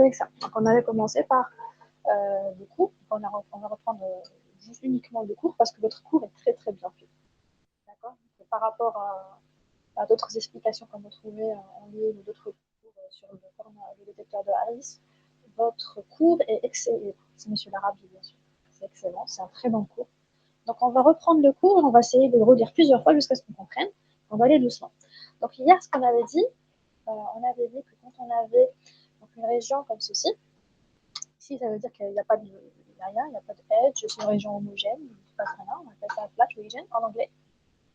avec ça. Donc, on avait commencé par le cours. On va reprendre juste uniquement le cours parce que votre cours est très très bien fait. D'accord. Par rapport à d'autres explications qu'on peut trouver en ligne ou d'autres cours sur le détecteur de Harris, votre cours est excellent. C'est Monsieur Larabi, bien sûr. C'est excellent, c'est un très bon cours. Donc, on va reprendre le cours et on va essayer de le relire plusieurs fois jusqu'à ce qu'on comprenne. On va aller doucement. Donc, hier, ce qu'on avait dit, on avait dit que quand on avait donc, une région comme ceci, ici, ça veut dire qu'il n'y a pas de rien, il n'y a pas de edge, c'est une région homogène, il ne se passe rien, on appelle ça flat region en anglais.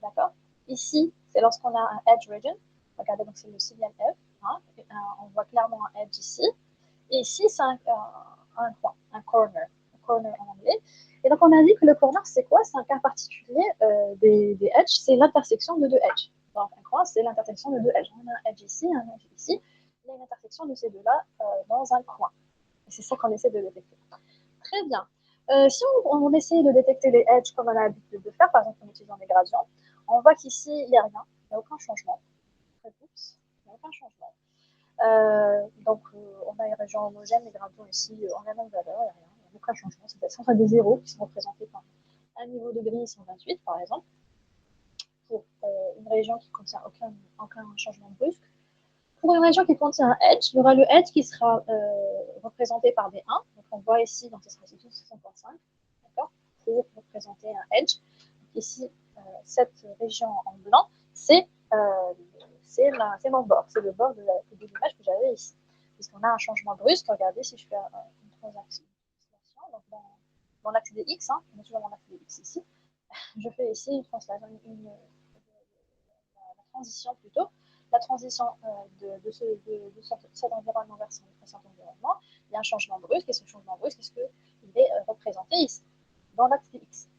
D'accord. Ici, c'est lorsqu'on a un edge region. Regardez, donc c'est le sixième F. Hein, on voit clairement un edge ici. Et ici, c'est un coin, un corner en anglais. Et donc, on a dit que le corner, c'est quoi? C'est un cas particulier des edges, c'est l'intersection de deux edges. Donc, un coin, c'est l'intersection de deux edges. On a un edge ici, un edge ici. Il y a une intersection de ces deux-là dans un coin. Et c'est ça qu'on essaie de détecter. Très bien. Si on essaie de détecter les edges comme on a l'habitude de faire, par exemple en utilisant des gradients, on voit qu'ici, il n'y a rien, il n'y a aucun changement. Il n'y a aucun changement. Donc, on a une région homogène, les gradients ici ont la même valeur, il n'y a rien, il n'y a aucun changement. C'est des zéros qui sont représentés par un niveau de gris 128, par exemple, pour une région qui ne contient aucun changement brusque. Pour une région qui contient un edge, il y aura le edge qui sera représenté par des 1. Donc, on voit ici, donc ce sera 655, d'accord, pour représenter un edge. Donc, ici, cette région en blanc, c'est mon bord. C'est le bord de l'image que j'avais ici. Puisqu'on a un changement brusque. Regardez, si je fais une translation, donc dans l'axe des X, hein, on est toujours dans l'axe des X ici, je fais ici une translation, la transition plutôt. La transition de cet environnement vers cet environnement, il y a un changement brusque, et ce changement brusque, est-ce qu'il est représenté ici, dans l'axe des X.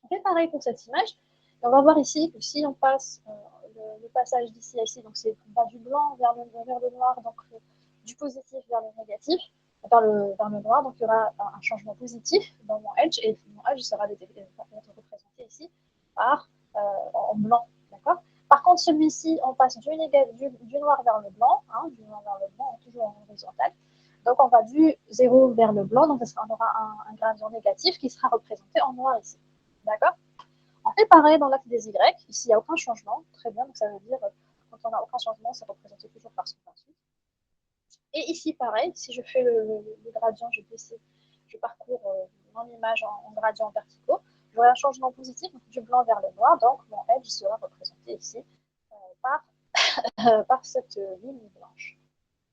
On fait pareil pour cette image. Et on va voir ici que si on passe le passage d'ici à ici, donc c'est du blanc vers le noir, donc du positif vers le négatif, vers le noir, donc il y aura un changement positif dans mon edge, et mon edge sera représenté ici en blanc. D'accord. Par contre, celui-ci, on passe du noir vers le blanc, hein, du noir vers le blanc, toujours en horizontal. Donc, on va du 0 vers le blanc, donc on aura un gradient négatif qui sera représenté en noir ici. D'accord. On fait pareil dans l'axe des Y. Ici, il n'y a aucun changement. Très bien, donc ça veut dire quand on n'a aucun changement, c'est représenté toujours par 128. Et ici, pareil, si je fais le gradient, je parcours mon image en gradient verticaux, j'aurai un changement positif du blanc vers le noir, donc mon edge sera représenté ici par cette ligne blanche.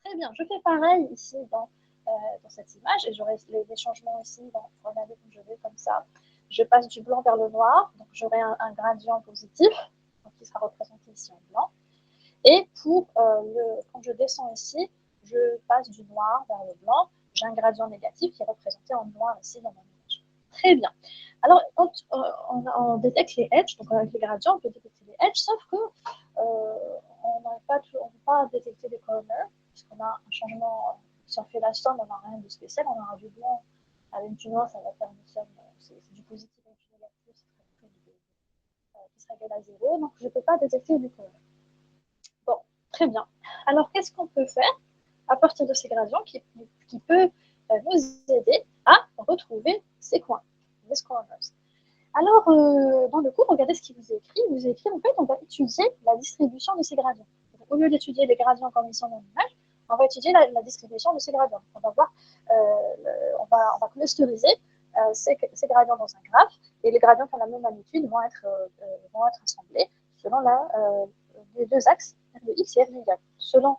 Très bien, je fais pareil ici dans cette image et j'aurai les changements ici. Regardez comme je vais comme ça. Je passe du blanc vers le noir, donc j'aurai un gradient positif donc qui sera représenté ici en blanc. Et quand je descends ici, je passe du noir vers le blanc. J'ai un gradient négatif qui est représenté en noir ici dans mon image. Très bien. Alors, quand on détecte les edges, donc avec les gradients, on peut détecter les edges, sauf que on ne peut pas détecter les corners, puisqu'on a un changement. Si on fait la somme, on n'a rien de spécial. On aura du blanc avec du noir, ça va faire une somme, c'est du positif avec du négatif, qui sera égal à 0. Donc, je ne peux pas détecter du corner. Bon, très bien. Alors, qu'est-ce qu'on peut faire à partir de ces gradients qui peut nous aider à retrouver ces coins, les corners? Alors, dans le cours, regardez ce qu'il vous est écrit. Il vous est écrit, en fait, on va étudier la distribution de ces gradients. Donc, au lieu d'étudier les gradients comme ils sont dans l'image, on va étudier la distribution de ces gradients. On va voir, on va clusteriser ces gradients dans un graphe, et les gradients qui ont la même magnitude vont être assemblés selon les deux axes, le x et f de y, selon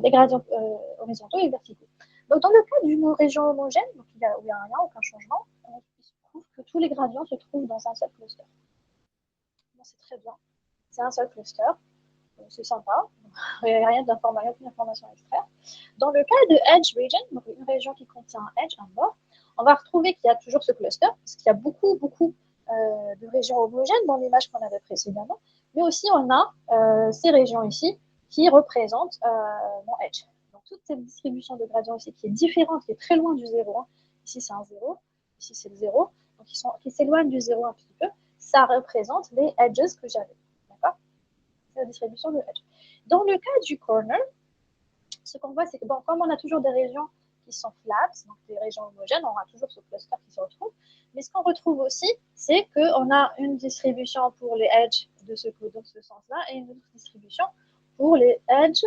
les gradients horizontaux et verticaux. Donc, dans le cas d'une région homogène, donc où il n'y a rien, aucun changement, on trouve que tous les gradients se trouvent dans un seul cluster. Bon, c'est très bien. C'est un seul cluster. C'est sympa. Il n'y a rien d'information, aucune information à extraire. Dans le cas de Edge Region, donc une région qui contient un edge, un bord, on va retrouver qu'il y a toujours ce cluster, parce qu'il y a beaucoup de régions homogènes dans l'image qu'on avait précédemment, mais aussi on a ces régions ici qui représentent mon edge. Donc toute cette distribution de gradients ici qui est différente, qui est très loin du 0, hein. Ici c'est un 0, ici c'est le 0, donc qui s'éloignent du 0 un petit peu, ça représente les edges que j'avais. D'accord? C'est la distribution de edge. Dans le cas du corner, ce qu'on voit, c'est que bon, comme on a toujours des régions qui sont flat, donc des régions homogènes, on aura toujours ce cluster qui se retrouve. Mais ce qu'on retrouve aussi, c'est qu'on a une distribution pour les edges dans ce sens-là et une autre distribution pour les edges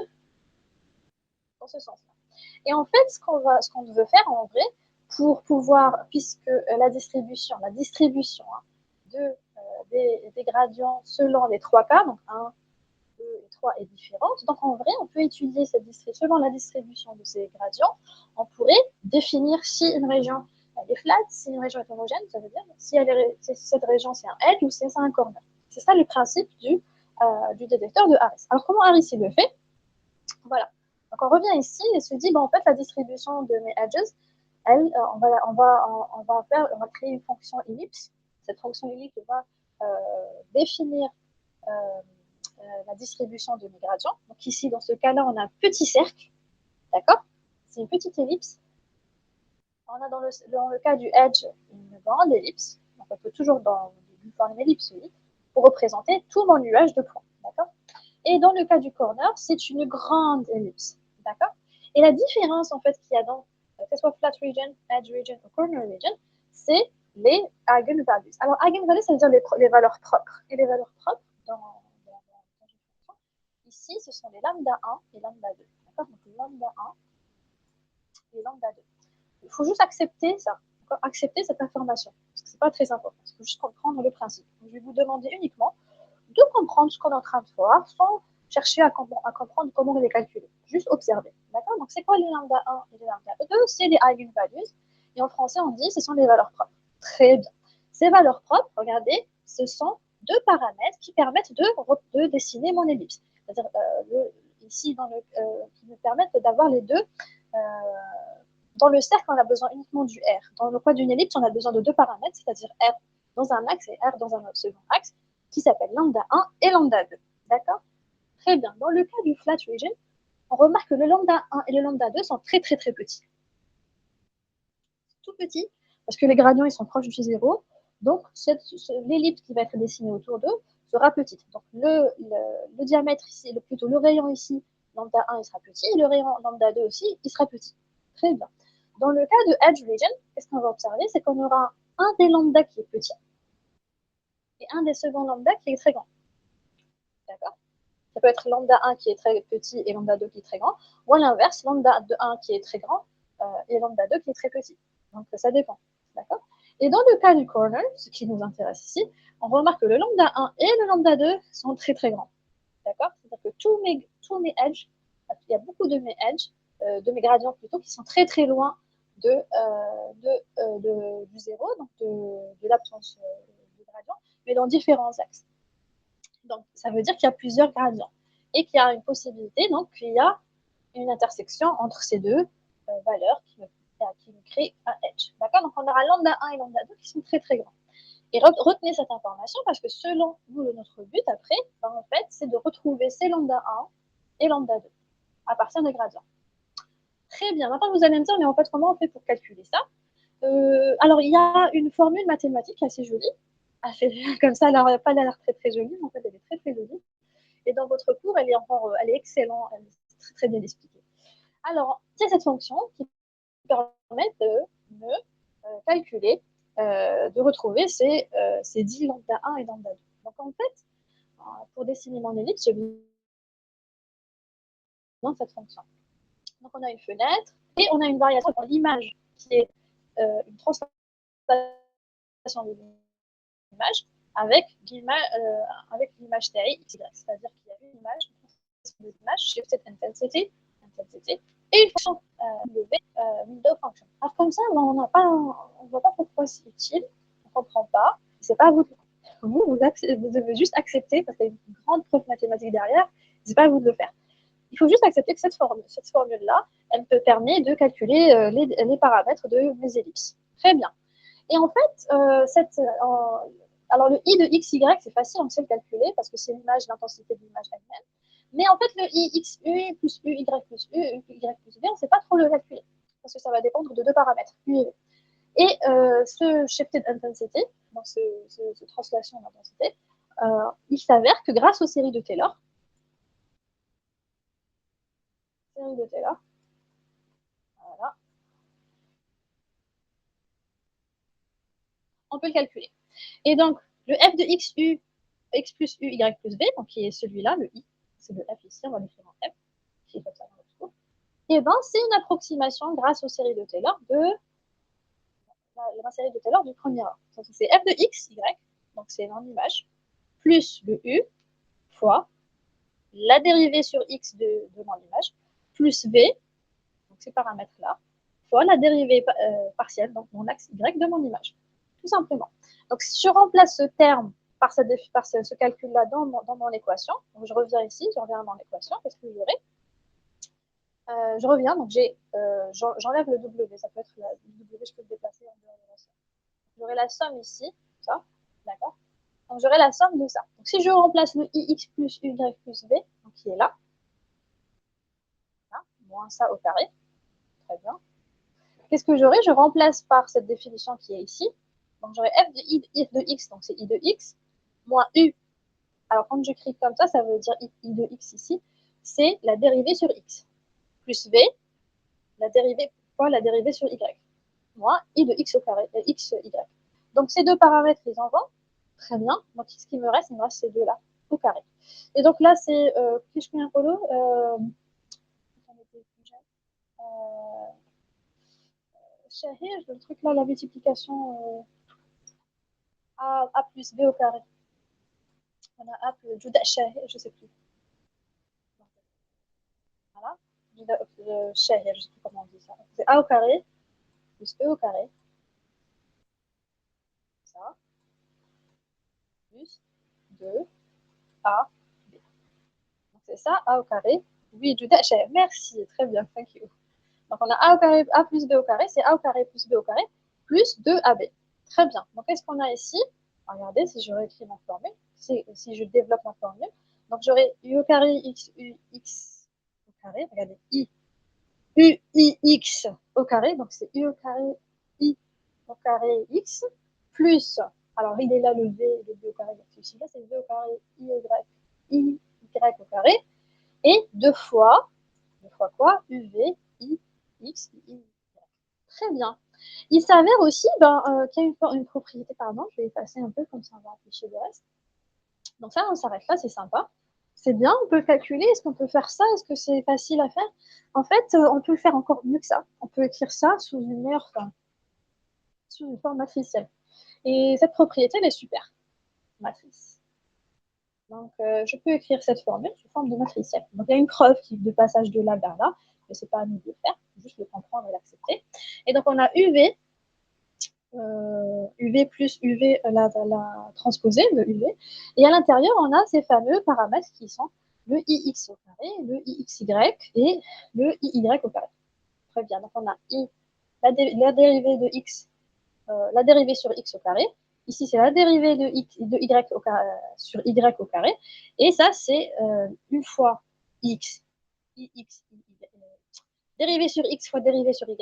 dans ce sens-là. Et en fait, ce qu'on veut faire en vrai, pour pouvoir, puisque la distribution des gradients selon les trois cas, donc 1, 2 et 3 est différente. Donc en vrai, on peut étudier cette distribution selon la distribution de ces gradients. On pourrait définir si une région est flat, si une région est homogène, ça veut dire si cette région c'est un edge ou si c'est un corner. C'est ça le principe du détecteur de Harris. Alors comment Harris il le fait? Voilà. Donc on revient ici et se dit, bon, en fait, la distribution de mes edges, on va créer une fonction ellipse. Cette fonction ellipse va définir la distribution de mes gradients. Donc ici, dans ce cas-là, on a un petit cercle, d'accord? C'est une petite ellipse. On a dans le cas du edge une grande ellipse. Donc on peut toujours faire une ellipse pour représenter tout mon nuage de points, d'accord? Et dans le cas du corner, c'est une grande ellipse, d'accord? Et la différence en fait qu'il y a dans que ce soit flat region, edge region ou corner region, c'est les eigenvalues. Alors eigenvalues, ça veut dire les valeurs propres. Et les valeurs propres ici, ce sont les lambda 1 et lambda 2. D'accord? Donc lambda 1 et lambda 2. Il faut juste accepter ça, accepter cette information, parce que ce n'est pas très important. Il faut juste comprendre le principe. Donc, je vais vous demander uniquement de comprendre ce qu'on est en train de voir sans chercher à comprendre comment on les calculer. Juste observer. D'accord? Donc, c'est quoi les lambda 1 et les lambda 2? C'est les eigenvalues. Et en français, on dit ce sont les valeurs propres. Très bien. Ces valeurs propres, regardez, ce sont deux paramètres qui permettent de dessiner mon ellipse. C'est-à-dire, ici, qui me permettent d'avoir les deux. Dans le cercle, on a besoin uniquement du R. Dans le cas d'une ellipse, on a besoin de deux paramètres, c'est-à-dire R dans un axe et R dans un second axe, qui s'appelle lambda 1 et lambda 2. D'accord? Très bien. Dans le cas du flat region, on remarque que le lambda 1 et le lambda 2 sont très très très petits. Tout petits, parce que les gradients ils sont proches du zéro. Donc l'ellipse qui va être dessinée autour d'eux sera petite. Donc le diamètre ici, plutôt le rayon ici, lambda 1 il sera petit, et le rayon lambda 2 aussi, il sera petit. Très bien. Dans le cas de edge region, qu'est-ce qu'on va observer? C'est qu'on aura un des lambda qui est petit et un des seconds lambda qui est très grand. D'accord? Ça peut être lambda 1 qui est très petit et lambda 2 qui est très grand, ou à l'inverse, lambda 1 qui est très grand et lambda 2 qui est très petit. Donc ça dépend. D'accord? Et dans le cas du corner, ce qui nous intéresse ici, on remarque que le lambda 1 et le lambda 2 sont très très grands. D'accord? C'est-à-dire que tous mes edges, il y a beaucoup de mes edges, de mes gradients plutôt, qui sont très très loin du zéro, donc de l'absence de gradient, mais dans différents axes. Donc, ça veut dire qu'il y a plusieurs gradients et qu'il y a une possibilité, donc il y a une intersection entre ces deux valeurs qui me crée un edge. D'accord? Donc, on aura lambda 1 et lambda 2 qui sont très très grands. Et retenez cette information parce que selon nous, notre but après, en fait, c'est de retrouver ces lambda 1 et lambda 2 à partir des gradients. Très bien. Maintenant, vous allez me dire, mais en fait, comment on fait pour calculer ça? Alors, il y a une formule mathématique assez jolie. Comme ça, elle n'a pas l'air très très jolie, mais en fait, elle est très très jolie. Et dans votre cours, elle est excellente, elle est très très bien expliquée. Alors, c'est cette fonction qui permet de me calculer, de retrouver ces 10 lambda 1 et lambda 2. Donc, en fait, pour dessiner mon ellipse, j'ai besoin de cette fonction. Donc, on a une fenêtre et on a une variation dans l'image qui est une transformation de l'image avec l'image TI, c'est-à-dire qu'il y a une image, shifted intensity, et une fonction window function. Alors comme ça, on ne voit pas pourquoi c'est utile, on ne comprend pas, c'est pas à vous. Vous devez juste accepter, parce qu'il y a une grande preuve mathématique derrière, c'est pas à vous de le faire. Il faut juste accepter que cette formule-là, elle peut permettre de calculer les paramètres de mes ellipses. Très bien. Et en fait, alors le i de xy, c'est facile, on sait le calculer parce que c'est l'image, l'intensité de l'image elle-même. Mais en fait, le i xu plus uy plus u, y plus v, on ne sait pas trop le calculer parce que ça va dépendre de deux paramètres, u et v. Et ce shifted intensity, donc ce translation d'intensité, il s'avère que grâce aux séries de Taylor, série de Taylor. Voilà. On peut le calculer. Et donc, le f de x, u, x plus u, y plus b, donc qui est celui-là, le i, c'est le f ici, on va l'écrire en f, qui est comme ça dans le cours. Et bien, c'est une approximation grâce aux séries de Taylor de la série de Taylor du premier ordre. Donc, c'est f de x, y, donc c'est en image, plus le u fois la dérivée sur x de mon image, plus v, donc ces paramètres-là, fois la dérivée partielle, donc mon axe y de mon image. Tout simplement. Donc, si je remplace ce terme par ce calcul-là dans mon équation, donc je reviens ici, je reviens à mon équation, qu'est-ce que j'aurai je reviens, donc j'enlève le W, ça peut être le W, je peux le déplacer en dehors de la somme. J'aurai la somme ici, ça, d'accord. Donc j'aurai la somme de ça. Donc si je remplace le ix plus y plus b, donc qui est là, moins ça au carré, très bien. Qu'est-ce que j'aurai? Je remplace par cette définition qui est ici. Donc j'aurai f de x, donc c'est i de x, moins u. Alors quand j'écris comme ça veut dire i de x ici, c'est la dérivée sur x, plus v, la dérivée fois la dérivée sur y, moins i de x au carré, x, y. Donc ces deux paramètres, ils en vont. Très bien. Donc ce qui me reste, il me reste ces deux-là au carré. Et donc là, c'est Kishkin Polo. Shahir, le truc là, la multiplication a plus b au carré. On a a plus Juda Shahir, je sais plus. Voilà. Juda Shahir, je sais plus comment on dit ça. C'est a au carré plus b au carré. Ça. Plus 2a b. Donc c'est ça, a au carré. Oui, Juda Shahir. Merci, très bien, thank you. Donc on a a au carré, a plus b au carré, c'est a au carré plus b au carré, plus 2ab. Très bien. Donc qu'est-ce qu'on a ici? Regardez, si je réécris ma formule, si je développe ma formule, donc j'aurai u au carré x, u, x au carré, regardez, u, i, x au carré, donc c'est u au carré, i au carré, x, plus, alors il est là le v, le v au carré, donc celui-là c'est v au carré, i, y au carré, et deux fois quoi? uv, i, x, i, y. Très bien. Il s'avère aussi qu'il y a une propriété, pardon, je vais effacer un peu, comme ça on va afficher le reste. Donc ça, on s'arrête là, c'est sympa. C'est bien, on peut calculer, est-ce qu'on peut faire ça? Est-ce que c'est facile à faire? En fait, on peut le faire encore mieux que ça. On peut écrire ça sous une meilleure forme, sous une forme matricielle. Et cette propriété, elle est super, matrice. Donc, je peux écrire cette formule sous forme de matricielle. Donc, il y a une preuve de passage de là vers là, mais ce n'est pas à nous de le faire, juste le comprendre et l'accepter. Et donc, on a UV, UV plus UV, la transposée, le UV. Et à l'intérieur, on a ces fameux paramètres qui sont le IX au carré, le IXY et le IY au carré. Très bien. Donc, on a la dérivée de X, la dérivée sur X au carré. Ici, c'est la dérivée de Y au carré, sur Y au carré. Et ça, c'est une fois X, IX, dérivée sur X fois dérivée sur Y.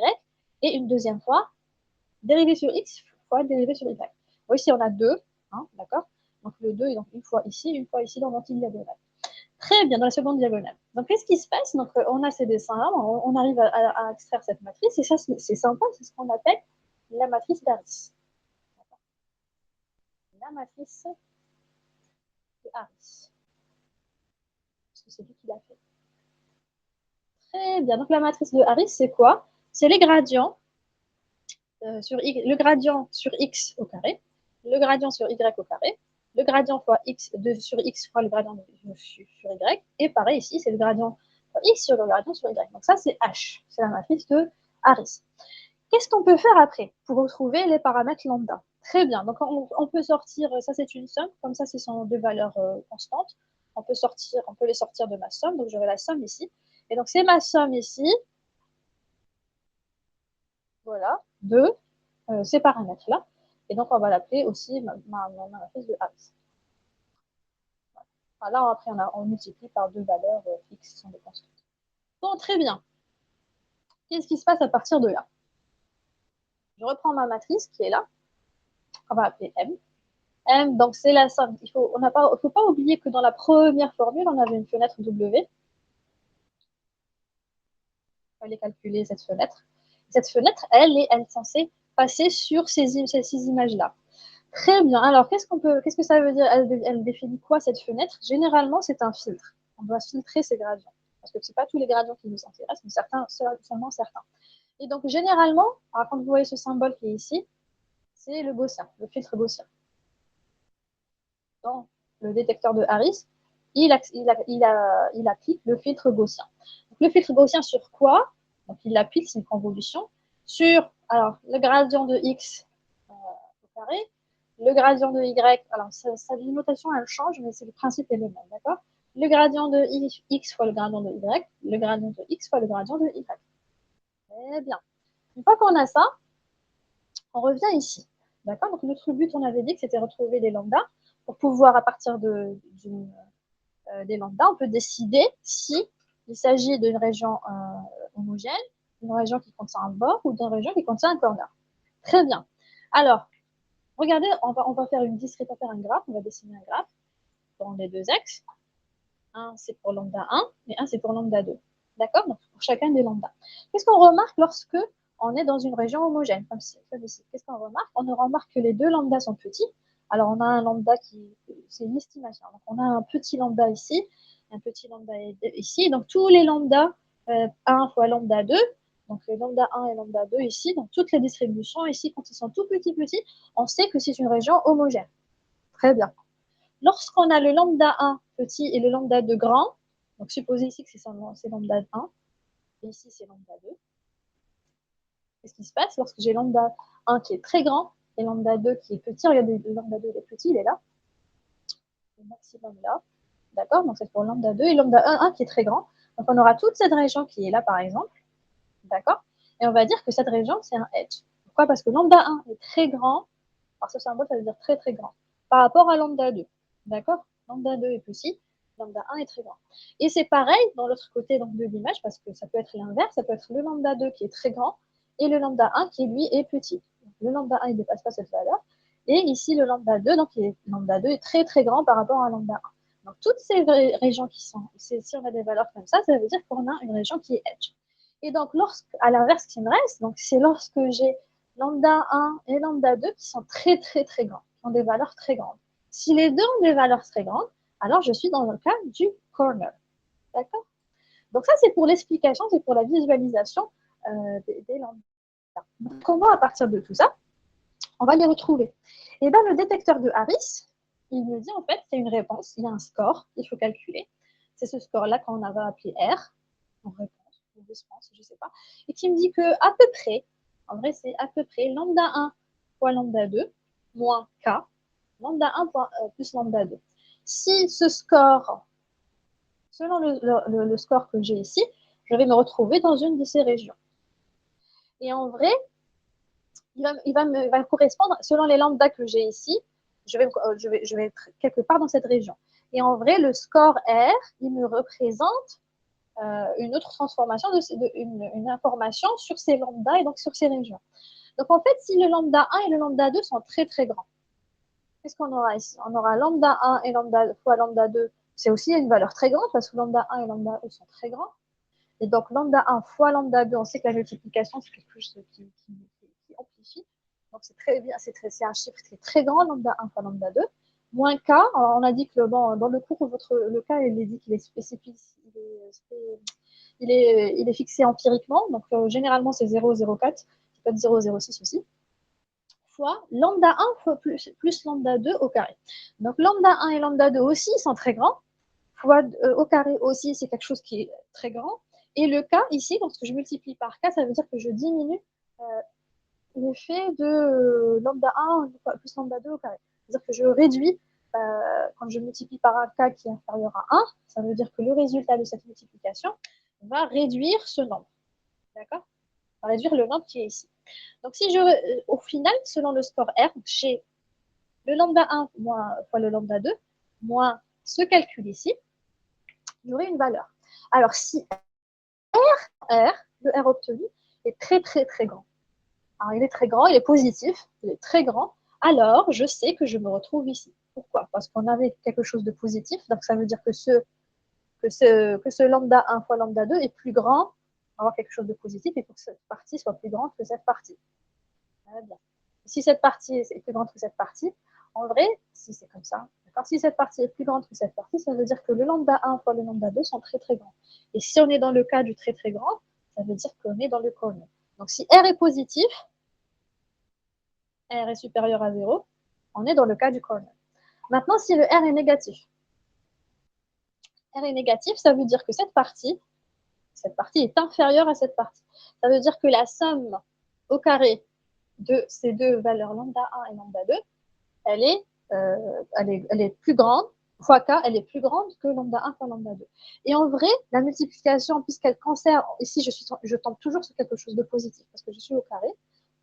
Et une deuxième fois, dérivée sur X fois dérivée sur Y. Bon, ici, on a 2, hein, d'accord. Donc, le 2 est donc une fois ici dans l'antidiagonale. Très bien, dans la seconde diagonale. Donc, qu'est-ce qui se passe? Donc, on a ces dessins-là, on arrive à extraire cette matrice, et ça, c'est sympa, c'est ce qu'on appelle la matrice d'Harris. La matrice de Harris. Parce que c'est lui qui l'a fait. Très bien, donc la matrice de Harris, c'est quoi? C'est les gradients le gradient sur x au carré, le gradient sur y au carré, le gradient fois x sur x fois le gradient sur y, et pareil ici, c'est le gradient fois x sur le gradient sur y. Donc ça, c'est H, c'est la matrice de Harris. Qu'est-ce qu'on peut faire après pour retrouver les paramètres lambda? Très bien, donc on peut sortir, ça c'est une somme, comme ça ce sont deux valeurs constantes, on peut les sortir de ma somme, donc j'aurai la somme ici, et donc c'est ma somme ici, voilà, de ces paramètres-là. Et donc, on va l'appeler aussi ma matrice de Harris. Voilà. Là, après, on multiplie par deux valeurs fixes, qui sont des constantes. Bon, très bien. Qu'est-ce qui se passe à partir de là? Je reprends ma matrice qui est là. On va appeler M. M, donc c'est la somme. Il ne faut pas oublier que dans la première formule, on avait une fenêtre W. Il fallait calculer cette fenêtre. Cette fenêtre, elle est censée passer sur ces images-là. Très bien. Alors, qu'est-ce que ça veut dire? Elle définit quoi cette fenêtre? Généralement, c'est un filtre. On doit filtrer ces gradients. Parce que ce n'est pas tous les gradients qui nous intéressent, mais seulement certains. Et donc, généralement, alors, quand vous voyez ce symbole qui est ici, c'est le gaussien, le filtre gaussien. Dans le détecteur de Harris, il applique le filtre gaussien. Donc, le filtre gaussien sur quoi? Donc, il applique, c'est une convolution, sur alors, le gradient de x au carré, le gradient de y, alors sa notation elle change, mais c'est le principe est le même, d'accord? Le gradient de x fois le gradient de y, le gradient de x fois le gradient de y. Très bien. Une fois qu'on a ça, on revient ici. D'accord? Donc notre but, on avait dit que c'était retrouver des lambdas pour pouvoir, à partir des lambdas, on peut décider si il s'agit d'une région homogène, d'une région qui contient un bord ou d'une région qui contient un corner. Très bien. Alors, regardez, on va faire une discrète, on va faire un graphe, on va dessiner un graphe dans les deux axes. Un, c'est pour lambda 1 et un, c'est pour lambda 2. D'accord? Donc, pour chacun des lambdas. Qu'est-ce qu'on remarque lorsque on est dans une région homogène, comme ici? Qu'est-ce qu'on remarque? On remarque que les deux lambdas sont petits. Alors, on a un lambda c'est une estimation. Donc, on a un petit lambda ici, un petit lambda ici. Donc, tous les lambdas 1 fois lambda 2, donc les lambda 1 et lambda 2 ici, donc toutes les distributions ici, quand ils sont tout petits, on sait que c'est une région homogène. Très bien. Lorsqu'on a le lambda 1 petit et le lambda 2 grand, donc supposez ici que c'est lambda 1, et ici c'est lambda 2, qu'est-ce qui se passe lorsque j'ai lambda 1 qui est très grand et lambda 2 qui est petit? Regardez, le lambda 2 il est petit, il est là, le maximum là, d'accord? Donc c'est pour lambda 2 et lambda 1 qui est très grand. Donc on aura toute cette région qui est là par exemple, d'accord? Et on va dire que cette région c'est un edge. Pourquoi? Parce que lambda 1 est très grand, alors ce symbole ça veut dire très très grand, par rapport à lambda 2, d'accord? Lambda 2 est petit, lambda 1 est très grand. Et c'est pareil dans l'autre côté donc, de l'image, parce que ça peut être l'inverse, ça peut être le lambda 2 qui est très grand et le lambda 1 qui, lui, est petit. Donc, le lambda 1, il ne dépasse pas cette valeur. Et ici, le lambda 2, donc lambda 2 est très, très grand par rapport à lambda 1. Donc, toutes ces régions qui sont, si on a des valeurs comme ça veut dire qu'on a une région qui est edge. Et donc, à l'inverse, qui me reste, donc c'est lorsque j'ai lambda 1 et lambda 2 qui sont très, très, très grands, qui ont des valeurs très grandes. Si les deux ont des valeurs très grandes, alors je suis dans le cas du corner. D'accord? Donc ça, c'est pour l'explication, c'est pour la visualisation des lambdas. Donc, comment, à partir de tout ça, on va les retrouver? Et bien, le détecteur de Harris, il me dit, en fait, c'est une réponse, il y a un score qu'il faut calculer. C'est ce score-là qu'on va appeler R, en réponse, ou réponse, je ne sais pas, et qui me dit que à peu près, en vrai, c'est à peu près lambda 1 fois lambda 2 moins K, lambda 1 plus lambda 2. Si ce score, selon le score que j'ai ici, je vais me retrouver dans une de ces régions. Et en vrai, il va me correspondre, selon les lambdas que j'ai ici, je vais être quelque part dans cette région. Et en vrai, le score R, il me représente une autre transformation, une information sur ces lambdas et donc sur ces régions. Donc en fait, si le lambda 1 et le lambda 2 sont très très grands, qu'est-ce qu'on aura ici? On aura lambda 1 et lambda fois lambda 2, c'est aussi une valeur très grande parce que lambda 1 et lambda 2 sont très grands. Et donc lambda 1 fois lambda 2, on sait que la multiplication, c'est quelque chose qui amplifie. Donc c'est très bien, c'est un chiffre qui est très grand, lambda 1 fois lambda 2. Moins K, alors on a dit que bon, dans le cours, le K, il est dit qu'il est spécifique, il est fixé empiriquement. Donc généralement, c'est 0,04, ça peut être 0,06 aussi. Fois lambda 1 fois plus lambda 2 au carré. Donc lambda 1 et lambda 2 aussi sont très grands. Fois au carré aussi, c'est quelque chose qui est très grand. Et le K ici, lorsque je multiplie par K, ça veut dire que je diminue l'effet de lambda 1 plus lambda 2 au carré. C'est-à-dire que je réduis, quand je multiplie par un K qui est inférieur à 1, ça veut dire que le résultat de cette multiplication va réduire ce nombre. D'accord? Va réduire le nombre qui est ici. Donc, si au final, selon le score R, j'ai le lambda 1 fois le lambda 2 moins ce calcul ici, j'aurai une valeur. Alors, si le R obtenu est très, très, très grand. Alors, il est très grand, il est positif, il est très grand. Alors, je sais que je me retrouve ici. Pourquoi? Parce qu'on avait quelque chose de positif. Donc, ça veut dire que ce lambda 1 fois lambda 2 est plus grand avoir quelque chose de positif, il faut que cette partie soit plus grande que cette partie. Bien. Si cette partie est plus grande que cette partie, en vrai, si c'est comme ça, si cette partie est plus grande que cette partie, ça veut dire que le lambda 1 fois le lambda 2 sont très très grands. Et si on est dans le cas du très très grand, ça veut dire qu'on est dans le corner. Donc si R est positif, R est supérieur à 0, on est dans le cas du corner. Maintenant, si le R est négatif, ça veut dire que cette partie est inférieure à cette partie. Ça veut dire que la somme au carré de ces deux valeurs lambda 1 et lambda 2, elle est plus grande, fois k, elle est plus grande que lambda 1 fois lambda 2. Et en vrai, la multiplication, puisqu'elle concerne, ici je tombe toujours sur quelque chose de positif, parce que je suis au carré,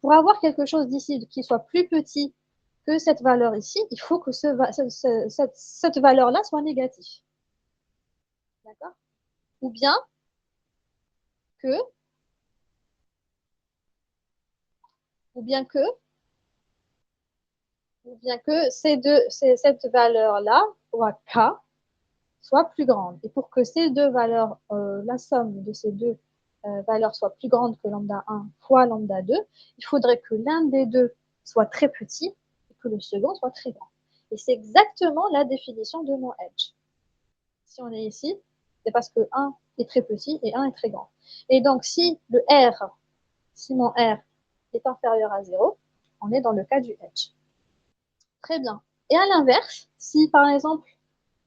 pour avoir quelque chose d'ici qui soit plus petit que cette valeur ici, il faut que cette valeur-là soit négative. D'accord? Ou bien que, ou bien que, ou bien que cette valeur-là, soit k, soit plus grande. Et pour que ces deux valeurs, la somme de ces deux valeurs soit plus grande que lambda 1 fois lambda 2, il faudrait que l'un des deux soit très petit et que le second soit très grand. Et c'est exactement la définition de mon edge. Si on est ici, c'est parce que 1 est très petit et 1 est très grand. Et donc, si mon R est inférieur à 0, on est dans le cas du edge. Très bien. Et à l'inverse, si par exemple,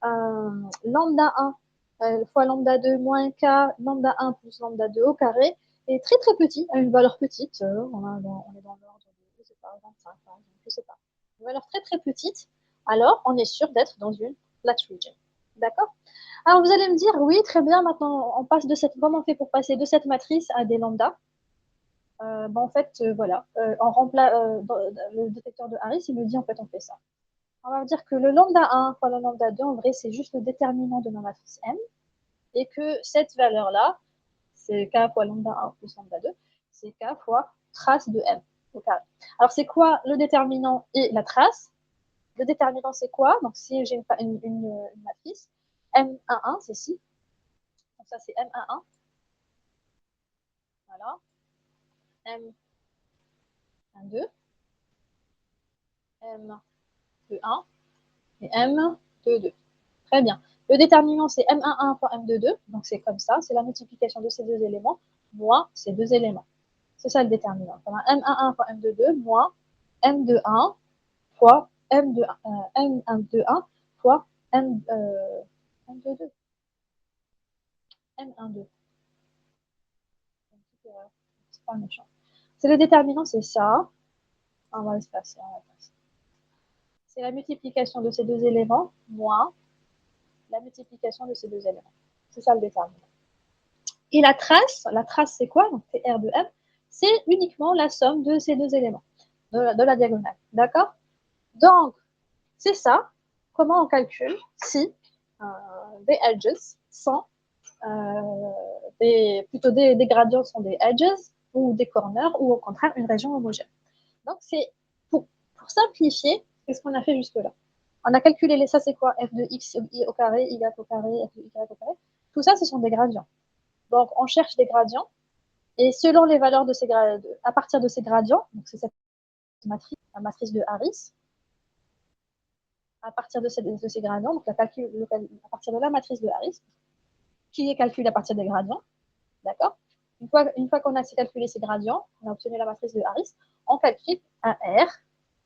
lambda 1 fois lambda 2 moins k, lambda 1 plus lambda 2 au carré est très très petit, à une valeur petite, on est dans l'ordre de, je sais pas, 25 par exemple, je sais pas. Une valeur très très petite, alors on est sûr d'être dans une flat region. D'accord? Alors vous allez me dire, oui, très bien, maintenant on passe de cette, comment on fait pour passer de cette matrice à des lambdas? En fait, voilà, on remplace le détecteur de Harris, il me dit en fait on fait ça. On va dire que le lambda 1 fois le lambda 2, en vrai, c'est juste le déterminant de ma matrice M, et que cette valeur-là, c'est k fois lambda 1 plus lambda 2, c'est k fois trace de M au carré. Alors, c'est quoi le déterminant et la trace? Le déterminant, c'est quoi? Donc, si j'ai une matrice, M11, c'est ici. Donc, ça, c'est M11. Voilà. M12, M21 et M22. Très bien. Le déterminant, c'est M11 fois M22, donc c'est comme ça, c'est la multiplication de ces deux éléments, moins ces deux éléments. C'est ça le déterminant. On a M11 fois M22 moins M21 fois M12 fois M22. M12. C'est pas méchant. C'est le déterminant, c'est ça. On va se passer. C'est la multiplication de ces deux éléments moins la multiplication de ces deux éléments. C'est ça le déterminant. Et la trace c'est quoi? Donc, c'est R de M, c'est uniquement la somme de ces deux éléments, de la diagonale. D'accord? Donc, c'est ça. Comment on calcule si des edges sont, plutôt des gradients sont des edges ou des corners ou au contraire une région homogène. Donc, c'est pour simplifier, c'est ce qu'on a fait jusque-là. On a calculé ça, c'est quoi? F de x au carré, y au carré, f de y au carré. Tout ça, ce sont des gradients. Donc, on cherche des gradients. Et selon les valeurs de ces gradients, à partir de ces gradients, donc c'est cette matrice, la matrice de Harris, à partir de ces gradients, donc à partir de la matrice de Harris, qui est calculée à partir des gradients, d'accord? Une fois qu'on a calculé ces gradients, on a obtenu la matrice de Harris, on calcule un R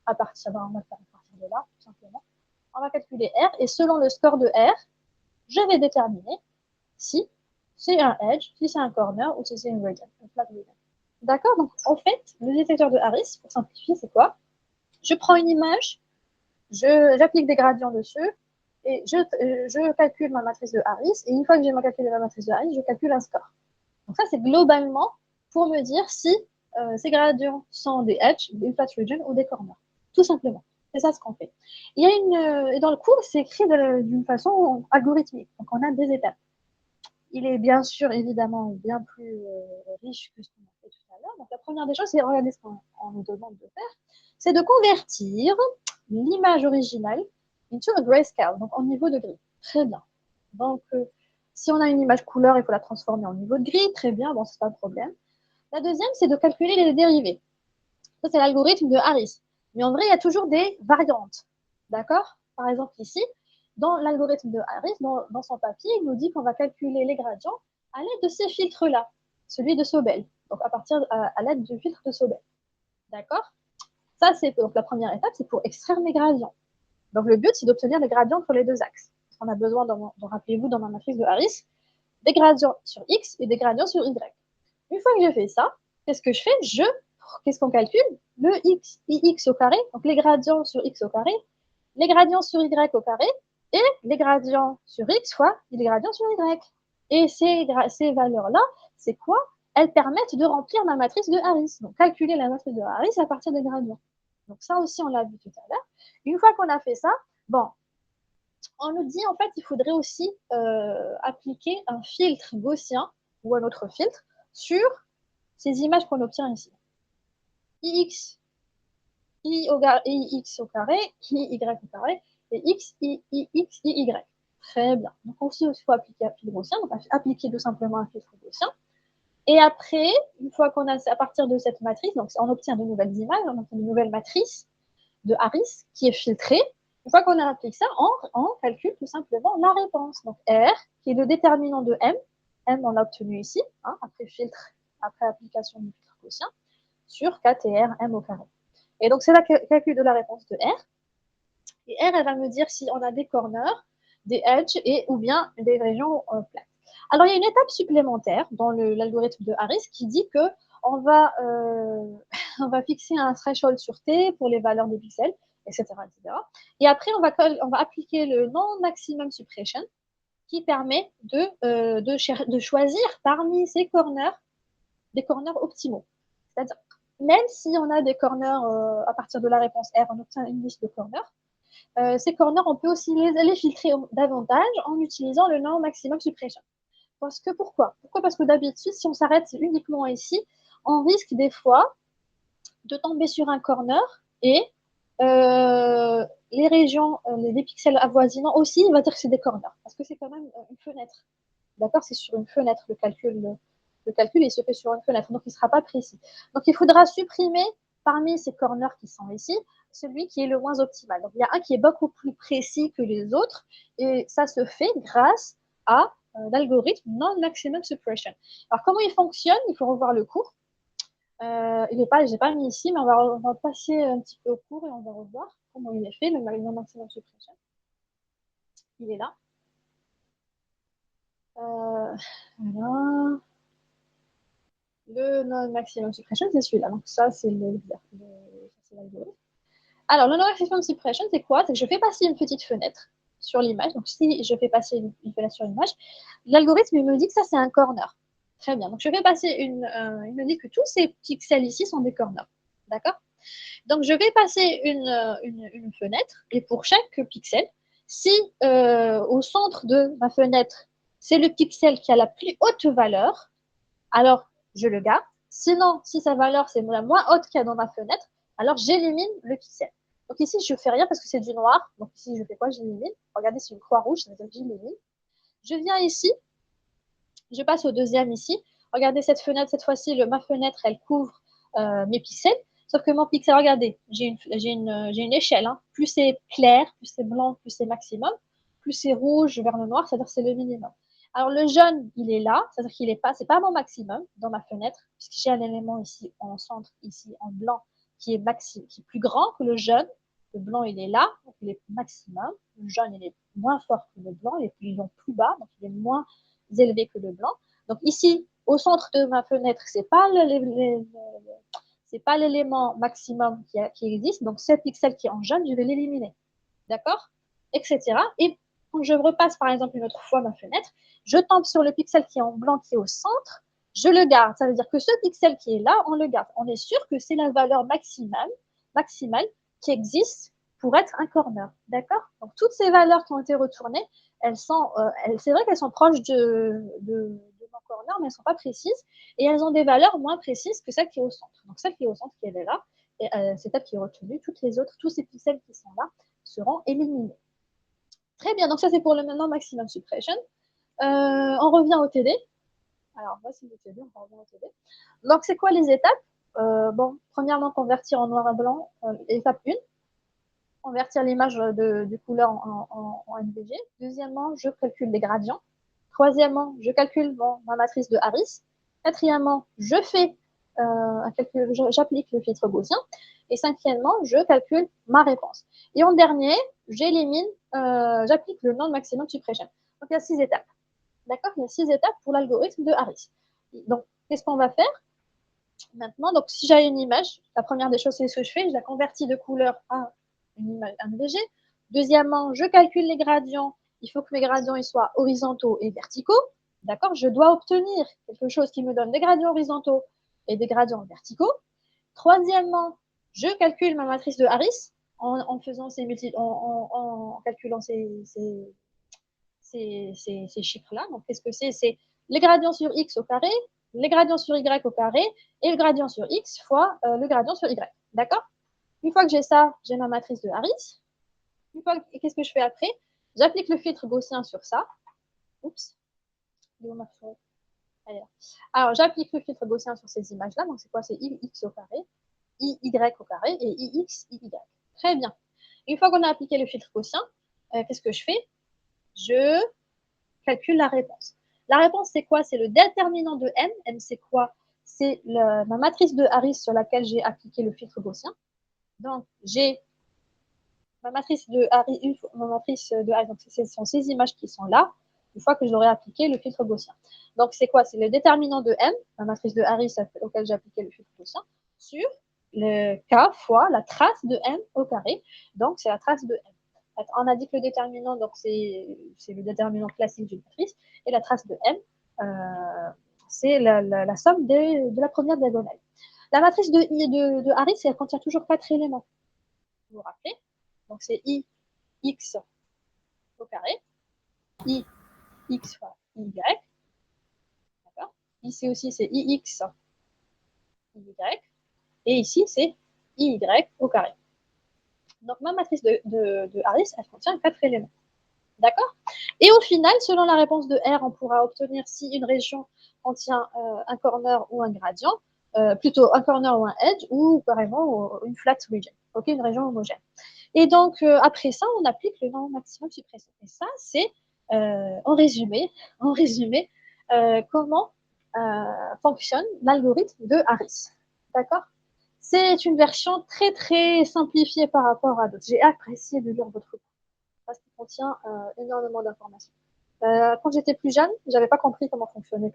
à partir de là, tout simplement. On va calculer R, et selon le score de R, je vais déterminer si c'est un edge, si c'est un corner, ou si c'est une flat region. D'accord? Donc, en fait, le détecteur de Harris, pour simplifier, c'est quoi? Je prends une image, j'applique des gradients dessus, et je calcule ma matrice de Harris, et une fois que j'ai calculé ma matrice de Harris, je calcule un score. Donc ça, c'est globalement pour me dire si ces gradients sont des edges, des flat regions ou des corners. Tout simplement. C'est ça ce qu'on fait. Il y a et dans le cours, c'est écrit d'une façon algorithmique. Donc on a des étapes. Il est bien sûr, évidemment, bien plus riche que ce qu'on a fait tout à l'heure. Donc, la première des choses, c'est regarder ce qu'on nous demande de faire, c'est de convertir l'image originale into a grayscale, donc en niveau de gris. Très bien. Donc, Si on a une image couleur, il faut la transformer en niveau de gris. Très bien, bon, c'est pas un problème. La deuxième, c'est de calculer les dérivés. Ça, c'est l'algorithme de Harris. Mais en vrai, il y a toujours des variantes. D'accord? Par exemple, ici, dans l'algorithme de Harris, dans son papier, il nous dit qu'on va calculer les gradients à l'aide de ces filtres-là, celui de Sobel. Donc, à l'aide du filtre de Sobel. D'accord? Ça, c'est donc la première étape, c'est pour extraire les gradients. Donc, le but, c'est d'obtenir les gradients entre les deux axes. On a besoin, rappelez-vous, dans ma matrice de Harris, des gradients sur X et des gradients sur Y. Une fois que j'ai fait ça, qu'est-ce que je fais? Qu'est-ce qu'on calcule? Le X, IX au carré, donc les gradients sur X au carré, les gradients sur Y au carré, et les gradients sur X fois les gradients sur Y. Et ces valeurs-là, c'est quoi? Elles permettent de remplir ma matrice de Harris. Donc, calculer la matrice de Harris à partir des gradients. Donc, ça aussi, on l'a vu tout à l'heure. Une fois qu'on a fait ça, bon, on nous dit en fait il faudrait aussi appliquer un filtre gaussien ou un autre filtre sur ces images qu'on obtient ici. IX, I X au carré, I Y au carré, et X, I X, I Y. Très bien. Donc aussi, il faut appliquer un filtre gaussien, donc appliquer tout simplement un filtre gaussien. Et après, une fois qu'on a, à partir de cette matrice, donc on obtient de nouvelles images, on obtient de nouvelles matrices de Harris qui est filtrée. Une fois qu'on a appliqué ça, on calcule tout simplement la réponse. Donc R, qui est le déterminant de M. M, on l'a obtenu ici, hein, après application du filtre quotient, sur 4 et R, M au carré. Et donc, c'est le calcul de la réponse de R. Et R, elle va me dire si on a des corners, des edges ou bien des régions plates. Alors, il y a une étape supplémentaire dans l'algorithme de Harris qui dit que on va fixer un threshold sur T pour les valeurs des pixels, etc. etc. Et après, on va appliquer le non-maximum suppression qui permet de choisir parmi ces corners des corners optimaux. C'est-à-dire, même si on a des corners à partir de la réponse R, on obtient une liste de corners. Ces corners, on peut aussi les filtrer davantage en utilisant le non-maximum suppression. Pourquoi? Parce que d'habitude, si on s'arrête uniquement ici, on risque des fois de tomber sur un corner et les régions, les pixels avoisinants aussi, il va dire que c'est des corners, parce que c'est quand même une fenêtre. D'accord? C'est sur une fenêtre le calcul il se fait sur une fenêtre, donc il ne sera pas précis. Donc il faudra supprimer parmi ces corners qui sont ici, celui qui est le moins optimal. Donc il y a un qui est beaucoup plus précis que les autres, et ça se fait grâce à l'algorithme non-maximum suppression. Alors comment il fonctionne? Il faut revoir le cours. Je n'ai pas mis ici, mais on va passer un petit peu au cours et on va revoir comment il est fait, le non-maximum suppression. Il est là. Voilà. Le non-maximum suppression, c'est celui-là. Donc ça, c'est l'algorithme. Alors, le non-maximum suppression, c'est quoi? C'est que je fais passer une petite fenêtre sur l'image. Donc, si je fais passer une fenêtre sur l'image, l'algorithme me dit que ça, c'est un corner. Très bien. Donc, je fais passer il me dit que tous ces pixels ici sont des corners. D'accord? Donc, je vais passer une fenêtre. Et pour chaque pixel, si au centre de ma fenêtre, c'est le pixel qui a la plus haute valeur, alors je le garde. Sinon, si sa valeur c'est la moins haute qu'il y a dans ma fenêtre, alors j'élimine le pixel. Donc ici, je ne fais rien parce que c'est du noir. Donc ici, je fais quoi? J'élimine. Regardez, c'est une croix rouge, c'est-à-dire que j'élimine. Je viens ici, je passe au deuxième ici. Regardez cette fenêtre, cette fois-ci, ma fenêtre, elle couvre mes pixels. Sauf que mon pixel, regardez, j'ai une échelle. Hein. Plus c'est clair, plus c'est blanc, plus c'est maximum. Plus c'est rouge vers le noir, c'est-à-dire c'est le minimum. Alors le jaune, il est là, c'est-à-dire qu'il n'est pas, c'est pas mon maximum dans ma fenêtre, puisque j'ai un élément ici en centre, ici en blanc, qui est plus grand que le jaune. Le blanc, il est là, donc il est maximum. Le jaune, il est moins fort que le blanc, il est plus bas, donc il est moins élevé que le blanc. Donc ici, au centre de ma fenêtre, c'est pas l'élément maximum qui existe. Donc ce pixel qui est en jaune, je vais l'éliminer. D'accord? Etc. Et quand je repasse par exemple une autre fois ma fenêtre, je tombe sur le pixel qui est en blanc, qui est au centre, je le garde. Ça veut dire que ce pixel qui est là, on le garde. On est sûr que c'est la valeur maximale qui existe pour être un corner. D'accord? Donc toutes ces valeurs qui ont été retournées, c'est vrai qu'elles sont proches de mon corner, mais elles ne sont pas précises. Et elles ont des valeurs moins précises que celle qui est au centre. Donc celle qui est au centre, qui est là, c'est celle qui est retenue. Toutes les autres, tous ces pixels qui sont là, seront éliminés. Très bien, donc ça c'est pour le non maximum suppression. On revient au TD. Alors, voici le TD, on revient au TD. Donc, c'est quoi les étapes? Bon, premièrement, convertir en noir et blanc, étape 1. Convertir l'image du couleur en NVG. Deuxièmement, je calcule les gradients. Troisièmement, je calcule ma matrice de Harris. Quatrièmement, je fais un calcul, j'applique le filtre gaussien. Et cinquièmement, je calcule ma réponse. Et en dernier, j'élimine, j'applique le non maximum suppression. Donc, il y a 6 étapes. D'accord? Il y a 6 étapes pour l'algorithme de Harris. Donc, qu'est-ce qu'on va faire maintenant? Donc, si j'ai une image, la première des choses, c'est ce que je fais, je la convertis de couleur à une image NVG. Deuxièmement, je calcule les gradients. Il faut que mes gradients ils soient horizontaux et verticaux. D'accord? Je dois obtenir quelque chose qui me donne des gradients horizontaux et des gradients verticaux. Troisièmement, je calcule ma matrice de Harris en faisant en calculant ces chiffres-là. Donc, qu'est-ce que c'est? C'est les gradients sur x au carré, les gradients sur y au carré et le gradient sur x fois le gradient sur y. D'accord? Une fois que j'ai ça, j'ai ma matrice de Harris. Qu'est-ce que je fais après? J'applique le filtre gaussien sur ça. Oups. Alors, j'applique le filtre gaussien sur ces images-là. Donc, c'est quoi? C'est ix au carré, iy au carré et ix, iy. Très bien. Une fois qu'on a appliqué le filtre gaussien, qu'est-ce que je fais? Je calcule la réponse. La réponse, c'est quoi? C'est le déterminant de M. M, c'est quoi? C'est ma matrice de Harris sur laquelle j'ai appliqué le filtre gaussien. Donc, j'ai ma matrice de Harris, donc ce sont ces images qui sont là, une fois que j'aurai appliqué le filtre gaussien. Donc, c'est quoi? C'est le déterminant de M, la matrice de Harris auquel j'ai appliqué le filtre gaussien, sur le K fois la trace de M au carré. Donc, c'est la trace de M. On a dit que le déterminant, donc c'est le déterminant classique d'une matrice, et la trace de M, c'est la somme de la première diagonale. La matrice de Harris, elle contient toujours 4 éléments. Vous vous rappelez? Donc c'est ix au carré, ix fois y, d'accord? Ici aussi, c'est ix, y, et ici, c'est y au carré. Donc ma matrice de Harris, elle contient 4 éléments. D'accord? Et au final, selon la réponse de R, on pourra obtenir si une région contient un corner ou un gradient, plutôt un corner ou un edge, ou carrément une flat region, okay, une région homogène. Et donc, après ça, on applique le nombre maximum suppression. Et ça, c'est en résumé comment fonctionne l'algorithme de Harris. D'accord? C'est une version très, très simplifiée par rapport à d'autres. J'ai apprécié de lire votre cours parce qu'il contient énormément d'informations. Quand j'étais plus jeune, j'avais pas compris comment fonctionnait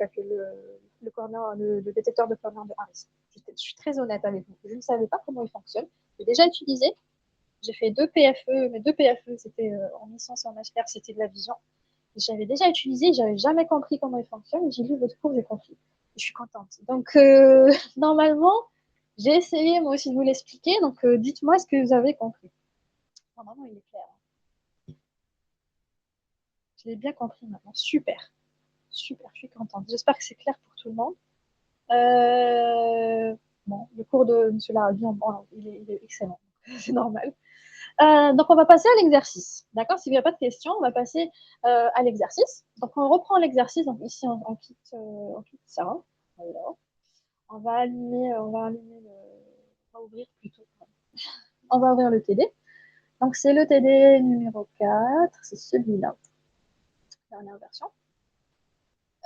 le détecteur de corner de Harris. Je suis très honnête avec vous. Je ne savais pas comment il fonctionne. J'ai déjà utilisé. J'ai fait 2 PFE. Mes 2 PFE, c'était en licence et en master, c'était de la vision. J'avais déjà utilisé, j'avais jamais compris comment il fonctionne. J'ai lu votre cours, j'ai compris. Je suis contente. Donc, normalement, j'ai essayé moi aussi de vous l'expliquer. Donc, dites-moi ce que vous avez compris. Normalement, il est clair. Je l'ai bien compris maintenant. Super. Super, je suis contente. J'espère que c'est clair pour tout le monde. Bon, le cours de M. Larabian, bon, il est excellent. C'est normal. Donc, on va passer à l'exercice. D'accord? S'il n'y a pas de questions, on va passer à l'exercice. Donc, on reprend l'exercice. Donc, ici, on quitte ça. Alors, on va ouvrir plutôt. On va ouvrir le TD. Donc, c'est le TD numéro 4. C'est celui-là. Dernière version.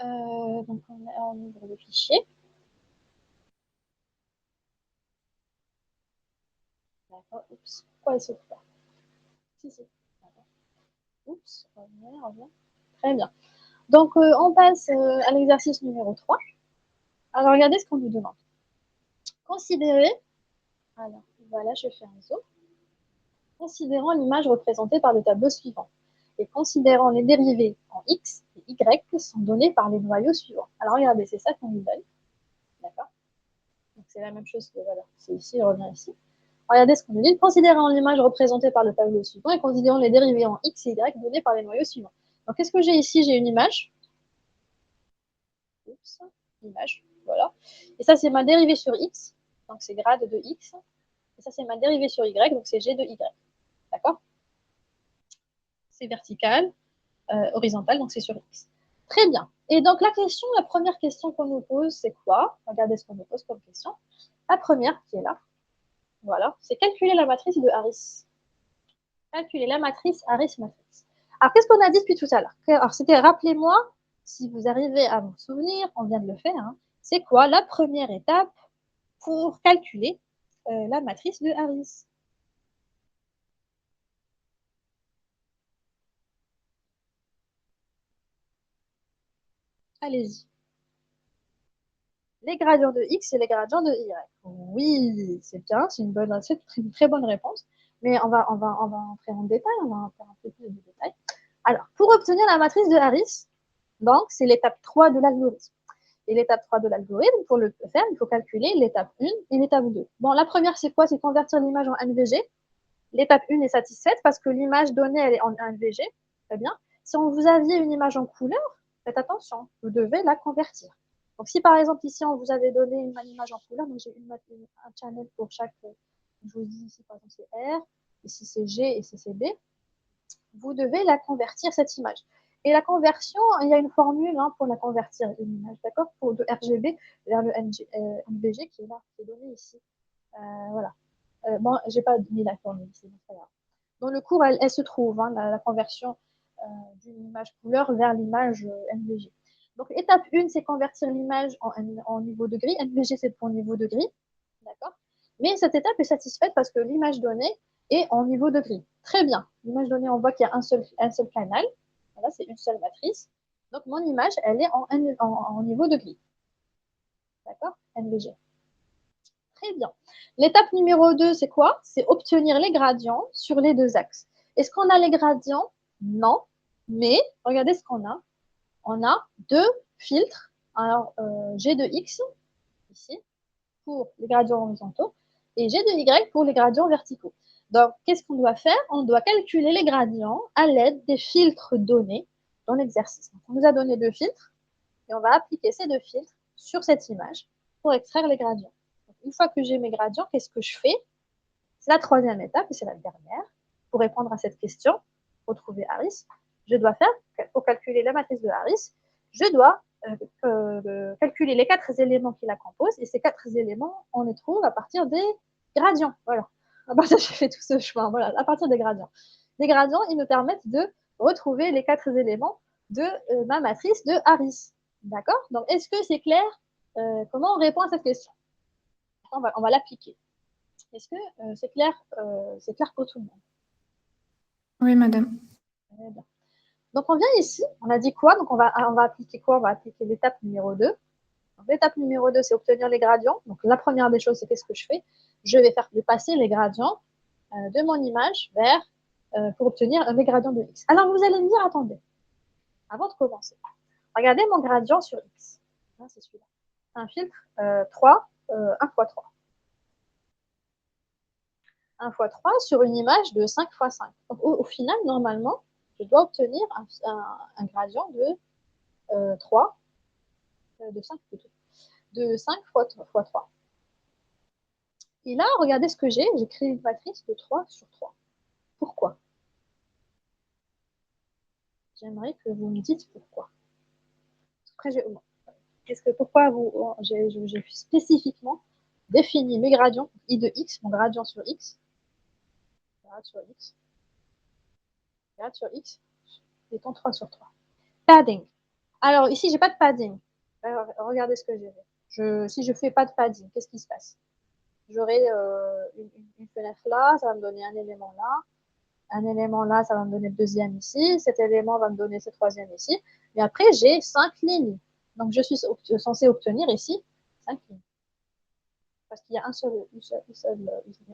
Donc, on ouvre le fichier. D'accord. Oups. Pourquoi il s'ouvre pas? Si, si. Oups. Reviens. Très bien. Donc, on passe à l'exercice numéro 3. Alors, regardez ce qu'on nous demande. Considérez, alors voilà, je fais un zoom. Considérant l'image représentée par le tableau suivant et considérant les dérivés en x et y sont donnés par les noyaux suivants. Alors, regardez, c'est ça qu'on nous donne. D'accord? Donc, c'est la même chose que, voilà, c'est ici, je reviens ici. Regardez ce qu'on nous dit. Considérant l'image représentée par le tableau suivant et considérant les dérivés en x et y donnés par les noyaux suivants. Donc, qu'est-ce que j'ai ici? J'ai une image. Oups, image, voilà. Et ça, c'est ma dérivée sur x. Donc, c'est grade de x. Et ça, c'est ma dérivée sur y. Donc, c'est g de y. D'accord? C'est vertical, horizontal, donc c'est sur x. Très bien. Et donc, la première question qu'on nous pose, c'est quoi? Regardez ce qu'on nous pose comme question. La première qui est là, voilà, c'est calculer la matrice de Harris. Calculer la matrice Harris-matrice. Alors, qu'est-ce qu'on a dit depuis tout à l'heure? Alors, c'était, rappelez-moi, si vous arrivez à vous souvenir, on vient de le faire, hein, c'est quoi la première étape pour calculer la matrice de Harris? Allez-y. Les gradients de x et les gradients de y. Oui, c'est bien, c'est une très bonne réponse. Mais on va entrer en détail, on va en faire un peu plus de détails. Alors, pour obtenir la matrice de Harris, donc c'est l'étape 3 de l'algorithme. Et l'étape 3 de l'algorithme, pour le faire, il faut calculer l'étape 1 et l'étape 2. Bon, la première, c'est quoi? C'est convertir l'image en NVG. L'étape 1 est satisfaite parce que l'image donnée, elle est en NVG. Très bien. Si on vous aviez une image en couleur, faites attention, vous devez la convertir. Donc, si par exemple, ici, on vous avait donné une image en couleur, donc j'ai un channel pour chaque, je vous dis ici, par exemple, c'est R, ici c'est G et ici c'est B, vous devez la convertir, cette image. Et la conversion, il y a une formule hein, pour la convertir, une image, d'accord, pour de RGB vers le NVG qui est là, qui est donné ici. Voilà. Bon, j'ai pas mis la formule ici, donc pas grave. Dans le cours, elle se trouve, hein, la conversion d'une image couleur vers l'image NVG. Donc, étape 1, c'est convertir l'image en niveau de gris. NVG, c'est pour niveau de gris. D'accord? Mais cette étape est satisfaite parce que l'image donnée est en niveau de gris. Très bien. L'image donnée, on voit qu'il y a un seul canal. Voilà, c'est une seule matrice. Donc, mon image, elle est en niveau de gris. D'accord? NVG. Très bien. L'étape numéro 2, c'est quoi? C'est obtenir les gradients sur les deux axes. Est-ce qu'on a les gradients? Non. Mais regardez ce qu'on a. On a deux filtres. Alors, G de X, ici, pour les gradients horizontaux, et G de Y pour les gradients verticaux. Donc, qu'est-ce qu'on doit faire? On doit calculer les gradients à l'aide des filtres donnés dans l'exercice. On nous a donné deux filtres, et on va appliquer ces deux filtres sur cette image pour extraire les gradients. Donc, une fois que j'ai mes gradients, qu'est-ce que je fais? C'est la troisième étape, et c'est la dernière. Pour répondre à cette question, pour trouver Harris, je dois faire, pour calculer la matrice de Harris, je dois calculer les quatre éléments qui la composent, et ces quatre éléments, on les trouve à partir des gradients. Voilà. À partir, j'ai fait tout ce chemin. Voilà, à partir des gradients. Les gradients, ils me permettent de retrouver les quatre éléments de ma matrice de Harris. D'accord? Donc, est-ce que c'est clair comment on répond à cette question? On va l'appliquer. Est-ce que c'est clair pour tout le monde? Oui, madame. Très bien. Donc, on vient ici, on a dit quoi? Donc, on va appliquer quoi? On va appliquer l'étape numéro 2. L'étape numéro 2, c'est obtenir les gradients. Donc, la première des choses, c'est qu'est-ce que je fais? Je vais faire passer les gradients de mon image pour obtenir les gradients de x. Alors, vous allez me dire, attendez, avant de commencer, regardez mon gradient sur x. Là, c'est celui-là. C'est un filtre 3, 1 x 3. 1 x 3 sur une image de 5 x 5. Donc, au final, normalement, je dois obtenir un gradient de 3, de 5 plutôt, de 5 x 3. Et là, regardez ce que j'ai. J'ai créé une matrice de 3 sur 3. Pourquoi? J'aimerais que vous me dites pourquoi. Après, pourquoi j'ai spécifiquement défini mes gradients, i de x, mon gradient sur x, grade sur x, grade sur x, étant 3 sur 3. Padding. Alors, ici, j'ai pas de padding. Alors, regardez ce que j'ai. Si je fais pas de padding, qu'est-ce qui se passe? J'aurai une fenêtre là, ça va me donner un élément là. Un élément là, ça va me donner le deuxième ici. Cet élément va me donner ce troisième ici. Mais après, j'ai 5 lignes. Donc, je suis censé obtenir ici 5 lignes. Parce qu'il y a une seule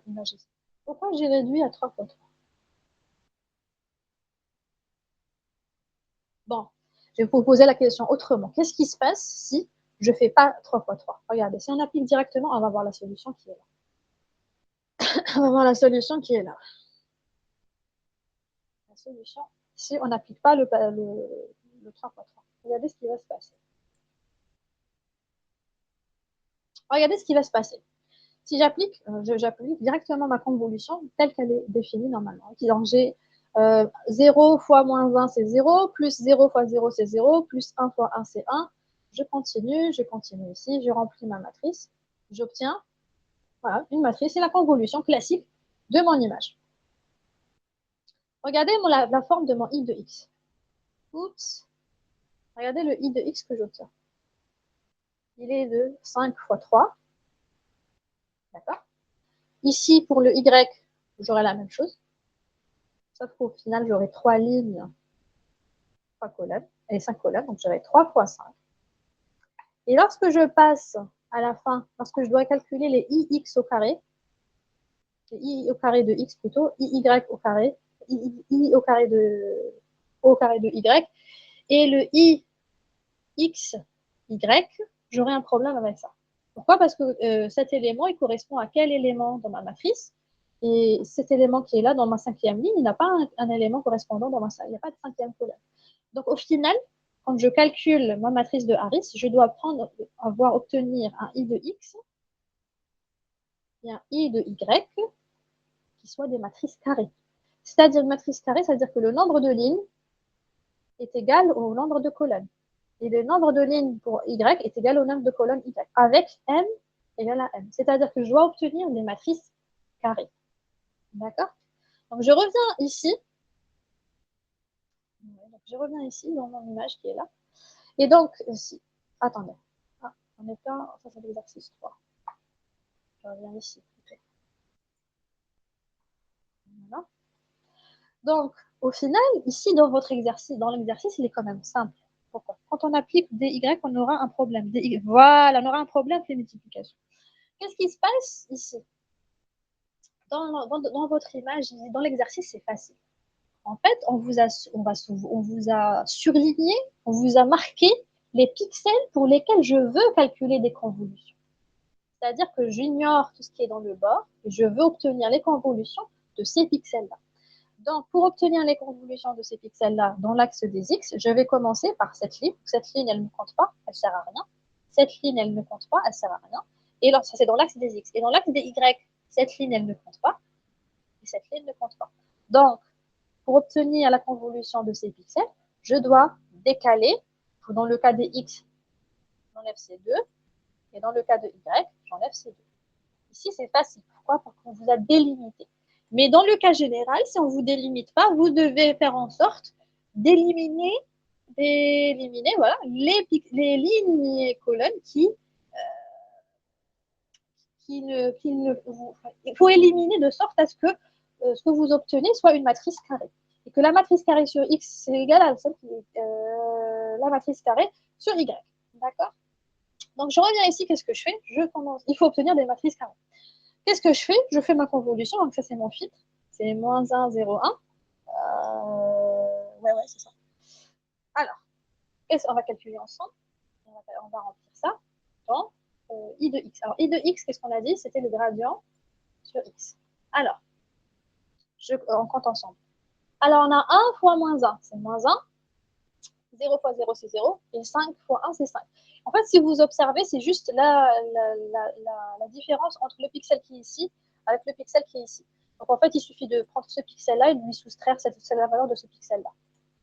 image ici. Pourquoi j'ai réduit à 3 x 3? Bon, je vais vous poser la question autrement. Qu'est-ce qui se passe si je ne fais pas 3 x 3? Regardez, si on applique directement, on va voir la solution qui est là. On va voir la solution qui est là. La solution, si on n'applique pas le 3 x 3. Regardez ce qui va se passer. Regardez ce qui va se passer. Si j'applique directement ma convolution telle qu'elle est définie normalement. Donc j'ai 0 fois moins 1, c'est 0, plus 0 fois 0, c'est 0, plus 1 fois 1, c'est 1. Je continue ici, je remplis ma matrice. J'obtiens voilà, une matrice, c'est la convolution classique de mon image. Regardez la forme de mon i de x. Oups. Regardez le i de x que j'obtiens. Il est de 5 fois 3. D'accord. Ici, pour le y, j'aurai la même chose. Sauf qu'au final, j'aurai 3 lignes, 3 colonnes, et 5 colonnes, donc j'aurai 3 fois 5. Et lorsque je passe à la fin, lorsque je dois calculer les ix au carré, les i au carré de x plutôt, iy au carré, i au carré de y, et le ix, y, j'aurai un problème avec ça. Pourquoi? Parce que cet élément, il correspond à quel élément dans ma matrice? Et cet élément qui est là dans ma cinquième ligne, il n'a pas un élément correspondant dans ma salle. Il n'y a pas de cinquième colonne. Donc au final, quand je calcule ma matrice de Harris, je dois obtenir un i de x et un i de y qui soient des matrices carrées. C'est-à-dire une matrice carrée, c'est-à-dire que le nombre de lignes est égal au nombre de colonnes. Et le nombre de lignes pour y est égal au nombre de colonnes y, avec m égale à m. C'est-à-dire que je dois obtenir des matrices carrées. D'accord? Donc je reviens ici. Donc, je reviens ici dans mon image qui est là. Et donc, ici, attendez. Ah, on est là, ça c'est l'exercice 3. Je reviens ici plutôt. Voilà. Donc, au final, ici, dans votre exercice, dans l'exercice, il est quand même simple. Pourquoi? Quand on applique dy, on aura un problème. Voilà, on aura un problème avec les multiplications. Qu'est-ce qui se passe ici? Dans votre image, dans l'exercice, c'est facile. En fait, on vous a surligné, on vous a marqué les pixels pour lesquels je veux calculer des convolutions. C'est-à-dire que j'ignore tout ce qui est dans le bord et je veux obtenir les convolutions de ces pixels-là. Donc, pour obtenir les convolutions de ces pixels-là dans l'axe des x, je vais commencer par cette ligne. Cette ligne, elle ne compte pas, elle ne sert à rien. Cette ligne, elle ne compte pas, elle ne sert à rien. Et là, ça, c'est dans l'axe des x. Et dans l'axe des y, cette ligne, elle ne compte pas. Et cette ligne ne compte pas. Donc, pour obtenir la convolution de ces pixels, je dois décaler. Dans le cas des x, j'enlève ces deux. Et dans le cas de y, j'enlève ces deux. Ici, c'est facile. Pourquoi? Parce qu'on vous a délimité. Mais dans le cas général, si on ne vous délimite pas, vous devez faire en sorte d'éliminer voilà, les lignes et colonnes il faut éliminer de sorte à ce que ce que vous obtenez soit une matrice carrée. Et que la matrice carrée sur x, c'est égal à celle qui est la matrice carrée sur y. D'accord? Donc, je reviens ici, qu'est-ce que je fais? Il faut obtenir des matrices carrées. Qu'est-ce que je fais? Je fais ma convolution, donc ça, c'est mon filtre. C'est moins 1, 0, 1. Ouais, c'est ça. Alors, qu'est-ce qu'on va calculer ensemble? On va remplir ça dans i de x. Alors, i de x, qu'est-ce qu'on a dit? C'était le gradient sur x. Alors, on compte ensemble. Alors, on a 1 fois moins 1, c'est moins 1. 0 fois 0, c'est 0. Et 5 fois 1, c'est 5. En fait, si vous observez, c'est juste la différence entre le pixel qui est ici avec le pixel qui est ici. Donc, en fait, il suffit de prendre ce pixel-là et de lui soustraire la valeur de ce pixel-là.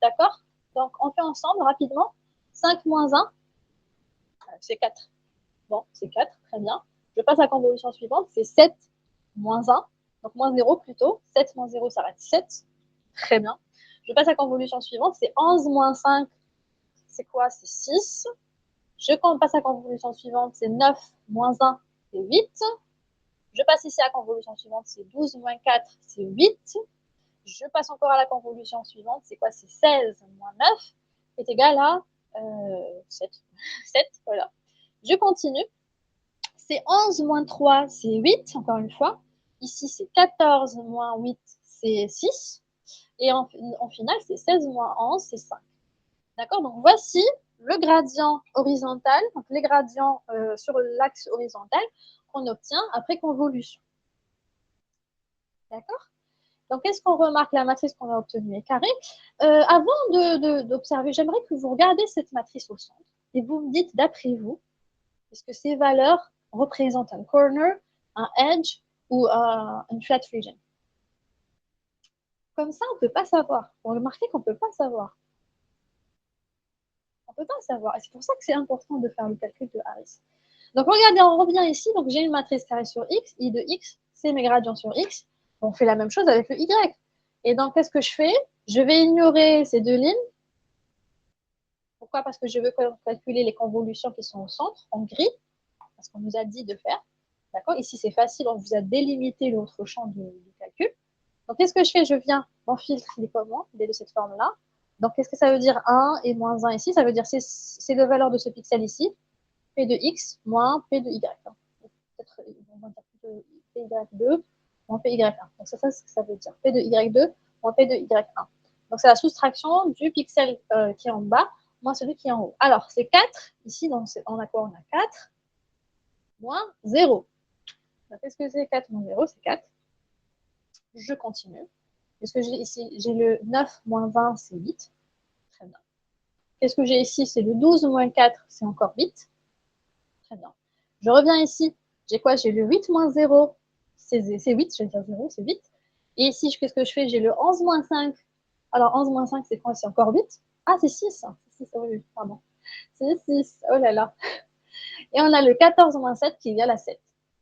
D'accord? Donc, on fait ensemble rapidement. 5 moins 1, c'est 4. Bon, c'est 4, très bien. Je passe à la convolution suivante, c'est 7 moins 1. Donc, moins 0 plutôt. 7 moins 0, ça reste 7. Très bien. Je passe à la convolution suivante, c'est 11 moins 5. C'est quoi? C'est 6. Je passe à la convolution suivante, c'est 9 moins 1, c'est 8. Je passe ici à la convolution suivante, c'est 12 moins 4, c'est 8. Je passe encore à la convolution suivante, c'est quoi? C'est 16 moins 9 est égal à 7. 7, voilà. Je continue. C'est 11 moins 3, c'est 8, encore une fois. Ici, c'est 14 moins 8, c'est 6. Et en final, c'est 16 moins 11, c'est 5. D'accord? Donc, voici le gradient horizontal, donc les gradients sur l'axe horizontal qu'on obtient après convolution. D'accord? Donc, qu'est-ce qu'on remarque? La matrice qu'on a obtenue est carrée. Avant d'observer, j'aimerais que vous regardiez cette matrice au centre et vous me dites, d'après vous, est-ce que ces valeurs représentent un corner, un edge ou une flat region? Comme ça, on ne peut pas savoir. Vous remarquez qu'on ne peut pas savoir. On ne peut pas savoir. Et c'est pour ça que c'est important de faire le calcul de Harris. Donc, regardez, on revient ici. Donc, j'ai une matrice carrée sur X. I de X, c'est mes gradients sur X. On fait la même chose avec le Y. Et donc, qu'est-ce que je fais? Je vais ignorer ces deux lignes. Pourquoi? Parce que je veux calculer les convolutions qui sont au centre, en gris, parce qu'on nous a dit de faire. D'accord? Ici, c'est facile. On vous a délimité l'autre champ du calcul. Donc, qu'est-ce que je fais? Je viens, mon filtre, il est comment? Il est de cette forme-là. Donc, qu'est-ce que ça veut dire 1 et moins 1 ici? Ça veut dire c'est la valeur de ce pixel ici, P de X moins P de Y. Peut-être, on va dire plutôt PY2 moins PY1. Donc, c'est ça ce que ça veut dire. P de Y2 moins P de Y1. Donc, c'est la soustraction du pixel qui est en bas moins celui qui est en haut. Alors, c'est 4. Ici, donc, on a quoi? On a 4 moins 0. Qu'est-ce que c'est 4 moins 0? C'est 4. Je continue. Qu'est-ce que j'ai ici? J'ai le 9 moins 20, c'est 8. Très bien. Qu'est-ce que j'ai ici? C'est le 12 moins 4, c'est encore 8. Très bien. Je reviens ici. J'ai quoi? J'ai le 8 moins 0, c'est 8. Je vais dire 0, c'est 8. Et ici, qu'est-ce que je fais? J'ai le 11 moins 5. Alors, 11 moins 5, c'est quoi? C'est encore 8. Ah, c'est 6. C'est 6, oui, pardon. C'est 6. Oh là là. Et on a le 14 moins 7 qui est égal à 7.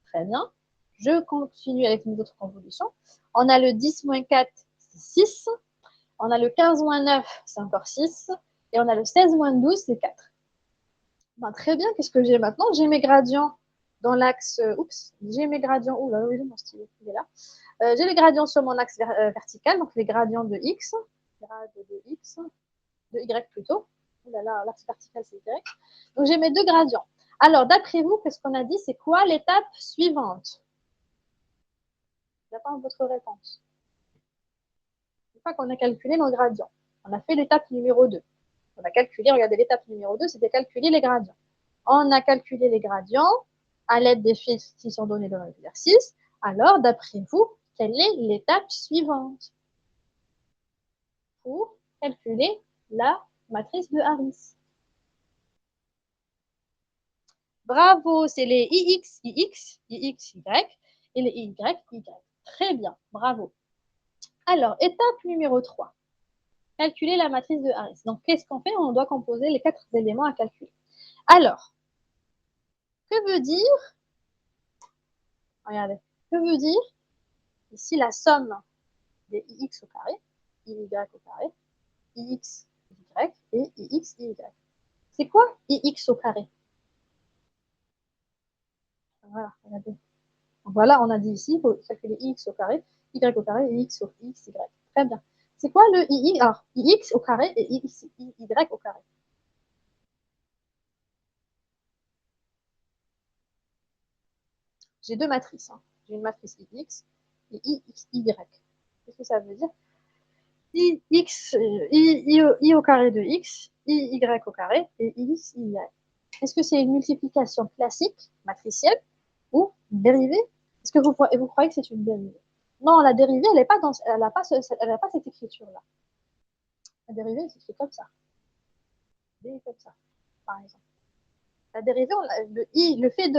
Très bien. Je continue avec mes autres convolutions. On a le 10 moins 4, c'est 6. On a le 15 moins 9, c'est encore 6. Et on a le 16 moins 12, c'est 4. Ben, très bien, qu'est-ce que j'ai maintenant? J'ai mes gradients dans l'axe... oups, j'ai mes gradients... Ouh là, oui, mon stylo, il est là. J'ai les gradients sur mon axe vertical, donc les gradients de x, grade de x, de y plutôt. Ouh là là, l'axe vertical, c'est y. Donc j'ai mes deux gradients. Alors, d'après vous, qu'est-ce qu'on a dit? C'est quoi l'étape suivante? J'attends votre réponse. Une fois qu'on a calculé nos gradients, on a fait l'étape numéro 2. On a calculé, regardez, l'étape numéro 2, c'était calculer les gradients. On a calculé les gradients à l'aide des fils qui sont donnés dans l'exercice. Alors, d'après vous, quelle est l'étape suivante pour calculer la matrice de Harris? Bravo, c'est les IX, IX, IX, Y et les Y, Y. Très bien, bravo. Alors, étape numéro 3. Calculer la matrice de Harris. Donc, qu'est-ce qu'on fait? On doit composer les 4 éléments à calculer. Alors, que veut dire, regardez, que veut dire ici la somme des ix au carré, iy au carré, ix, y et ix, iy. C'est quoi ix au carré? Voilà, regardez. Voilà, on a dit ici, il faut calculer ix au carré, y au carré et x, y. Très bien. C'est quoi le ix? Alors, ix au carré et y au carré. J'ai deux matrices. Hein. J'ai une matrice ix et ix, y. Qu'est-ce que ça veut dire? I au carré de x, y au carré et x, y. Est-ce que c'est une multiplication classique, matricielle, ou dérivée? Est-ce que vous croyez que c'est une dérivée? Non, la dérivée, elle n'a pas, pas cette écriture-là. La dérivée, c'est comme ça. Comme ça, par exemple. La dérivée, le fait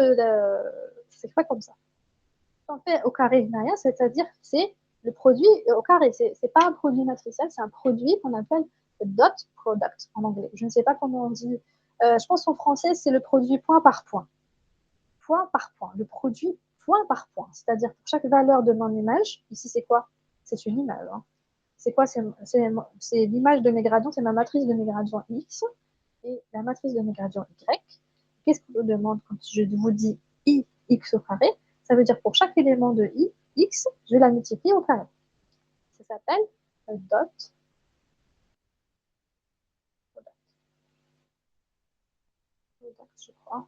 c'est pas comme ça. On fait au carré derrière, c'est-à-dire c'est le produit au carré. C'est pas un produit matriciel, c'est un produit qu'on appelle dot product en anglais. Je ne sais pas comment on dit. Je pense qu'en français, c'est le produit point par point. Point par point. Le produit point par point. C'est-à-dire pour chaque valeur de mon image, ici c'est quoi? C'est une image. Hein. C'est quoi? C'est l'image de mes gradients, c'est ma matrice de mes gradients X et la matrice de mes gradients Y. Qu'est-ce qu'on me demande quand je vous dis I X au carré? Ça veut dire pour chaque élément de I, X, je la multiplie au carré. Ça s'appelle dot. Je crois.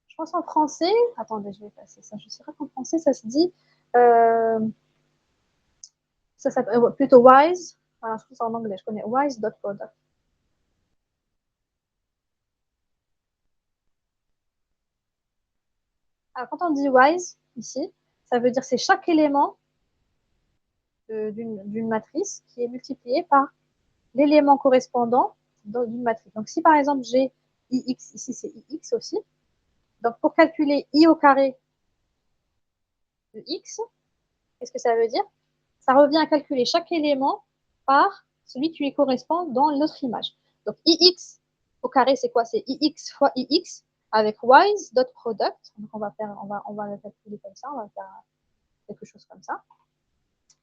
Je pense en français, attendez, je vais passer ça. Je sais pas qu'en français, ça se dit, ça s'appelle plutôt wise. Voilà, je pense en anglais, je connais wise dot product. Alors, quand on dit wise, ici, ça veut dire c'est chaque élément d'une matrice qui est multiplié par l'élément correspondant d'une matrice. Donc, si par exemple j'ai ix, ici c'est ix aussi, donc pour calculer i au carré de x, qu'est-ce que ça veut dire? ça revient à calculer chaque élément par celui qui lui correspond dans notre image. Donc, ix au carré, c'est quoi? C'est ix fois ix avec y's dot product. Donc, on va le calculer comme ça, on va faire quelque chose comme ça.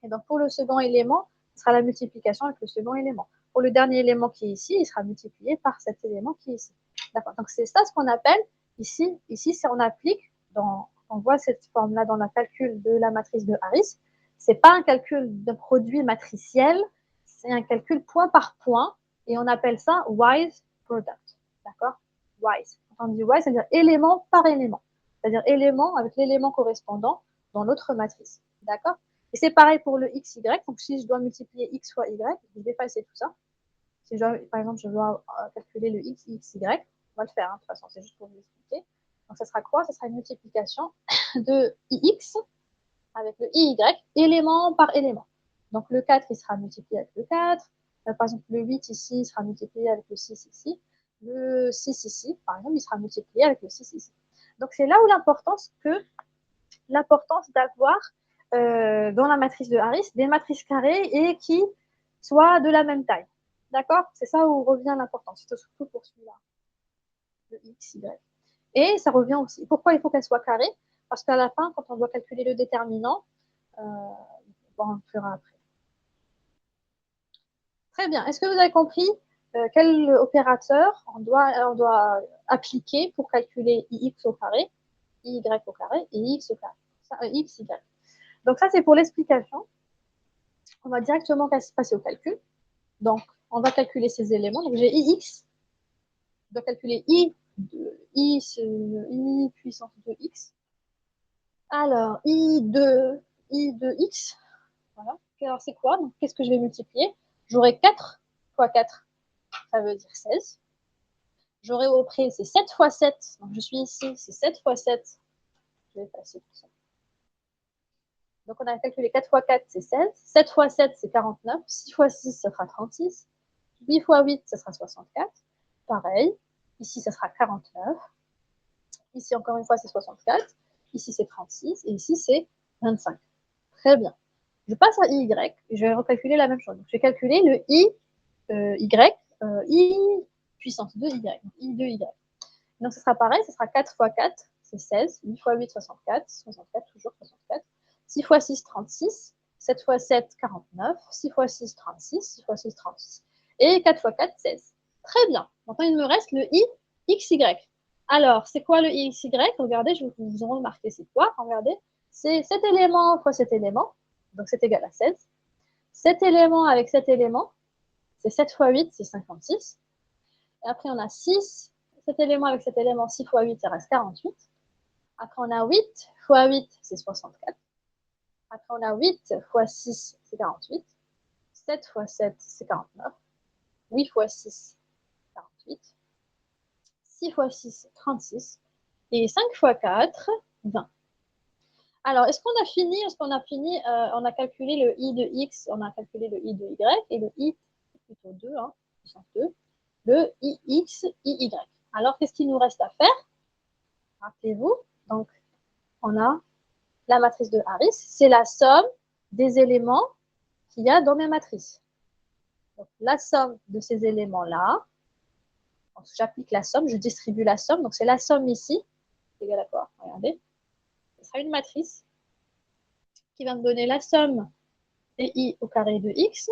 Et donc, pour le second élément, ce sera la multiplication avec le second élément. Pour le dernier élément qui est ici, il sera multiplié par cet élément qui est ici. D'accord. Donc, c'est ça ce qu'on appelle ici, si on applique, on voit cette forme-là dans le calcul de la matrice de Harris. Ce n'est pas un calcul de produit matriciel, c'est un calcul point par point, et on appelle ça wise product. D'accord? Wise. Quand on dit wise, c'est-à-dire élément par élément. C'est-à-dire élément avec l'élément correspondant dans l'autre matrice. D'accord? Et c'est pareil pour le x, y. Donc, si je dois multiplier x fois y, je vais effacer tout ça. Si par exemple, je dois calculer le x, y, on va le faire, hein, de toute façon, c'est juste pour vous expliquer. Donc, ça sera quoi? Ça sera une multiplication de ix avec le iy, élément par élément. Donc, le 4, il sera multiplié avec le 4. Par exemple, le 8 ici, il sera multiplié avec le 6 ici. Le 6 ici, par exemple, il sera multiplié avec le 6 ici. Donc, c'est là où l'importance d'avoir dans la matrice de Harris des matrices carrées et qui soient de la même taille. D'accord? C'est ça où revient l'importance, surtout pour celui-là, le x, y. Et ça revient aussi. Pourquoi il faut qu'elle soit carrée? Parce qu'à la fin, quand on doit calculer le déterminant, on le fera après. Très bien. Est-ce que vous avez compris quel opérateur on doit appliquer pour calculer ix au carré, iy au carré et x au carré? X, y. Donc ça, c'est pour l'explication. On va directement passer au calcul. Donc, on va calculer ces éléments. Donc, j'ai ix. Je dois calculer i puissance de x. Alors, i de x. Voilà. Alors, c'est quoi? Donc, qu'est-ce que je vais multiplier? J'aurai 4 fois 4, ça veut dire 16. J'aurai au près, c'est 7 fois 7. Donc, je suis ici, c'est 7 fois 7. Je vais passer tout ça. Donc, on a calculé 4 fois 4, c'est 16. 7 fois 7, c'est 49. 6 fois 6, ça fera 36. 8 fois 8, ça sera 64. Pareil. Ici, ça sera 49. Ici, encore une fois, c'est 64. Ici, c'est 36. Et ici, c'est 25. Très bien. Je passe à y et je vais recalculer la même chose. Donc, je vais calculer le i puissance de y. Donc, i de y. Donc, ce sera pareil. Ce sera 4 fois 4, c'est 16. 8 fois 8, 64. 64, toujours 64. 6 fois 6, 36. 7 fois 7, 49. 6 fois 6, 36. 6 fois 6, 36. Et 4 fois 4, 16. Très bien. Maintenant, il me reste le i, x, y. Alors, c'est quoi le i, x, y? Regardez, je vous en remarquer c'est quoi. Regardez, c'est cet élément fois cet élément. Donc, c'est égal à 16. Cet élément avec cet élément, c'est 7 fois 8, c'est 56. Et après, on a 6. Cet élément avec cet élément, 6 fois 8, ça reste 48. Après, on a 8 fois 8, c'est 64. Après, on a 8 fois 6, c'est 48. 7 fois 7, c'est 49. 8 fois 6, 48. 6 fois 6, 36. Et 5 fois 4, 20. Alors, est-ce qu'on a fini? On a calculé le i de x, on a calculé le i de y, et le i, plutôt 2, hein, 2, le ix, iy. Alors, qu'est-ce qu'il nous reste à faire? Rappelez-vous, donc, on a la matrice de Harris, c'est la somme des éléments qu'il y a dans mes matrices. Donc, la somme de ces éléments-là, j'applique la somme, je distribue la somme, donc c'est la somme ici, c'est égal à quoi? Regardez, ce sera une matrice qui va me donner la somme des i au carré de x,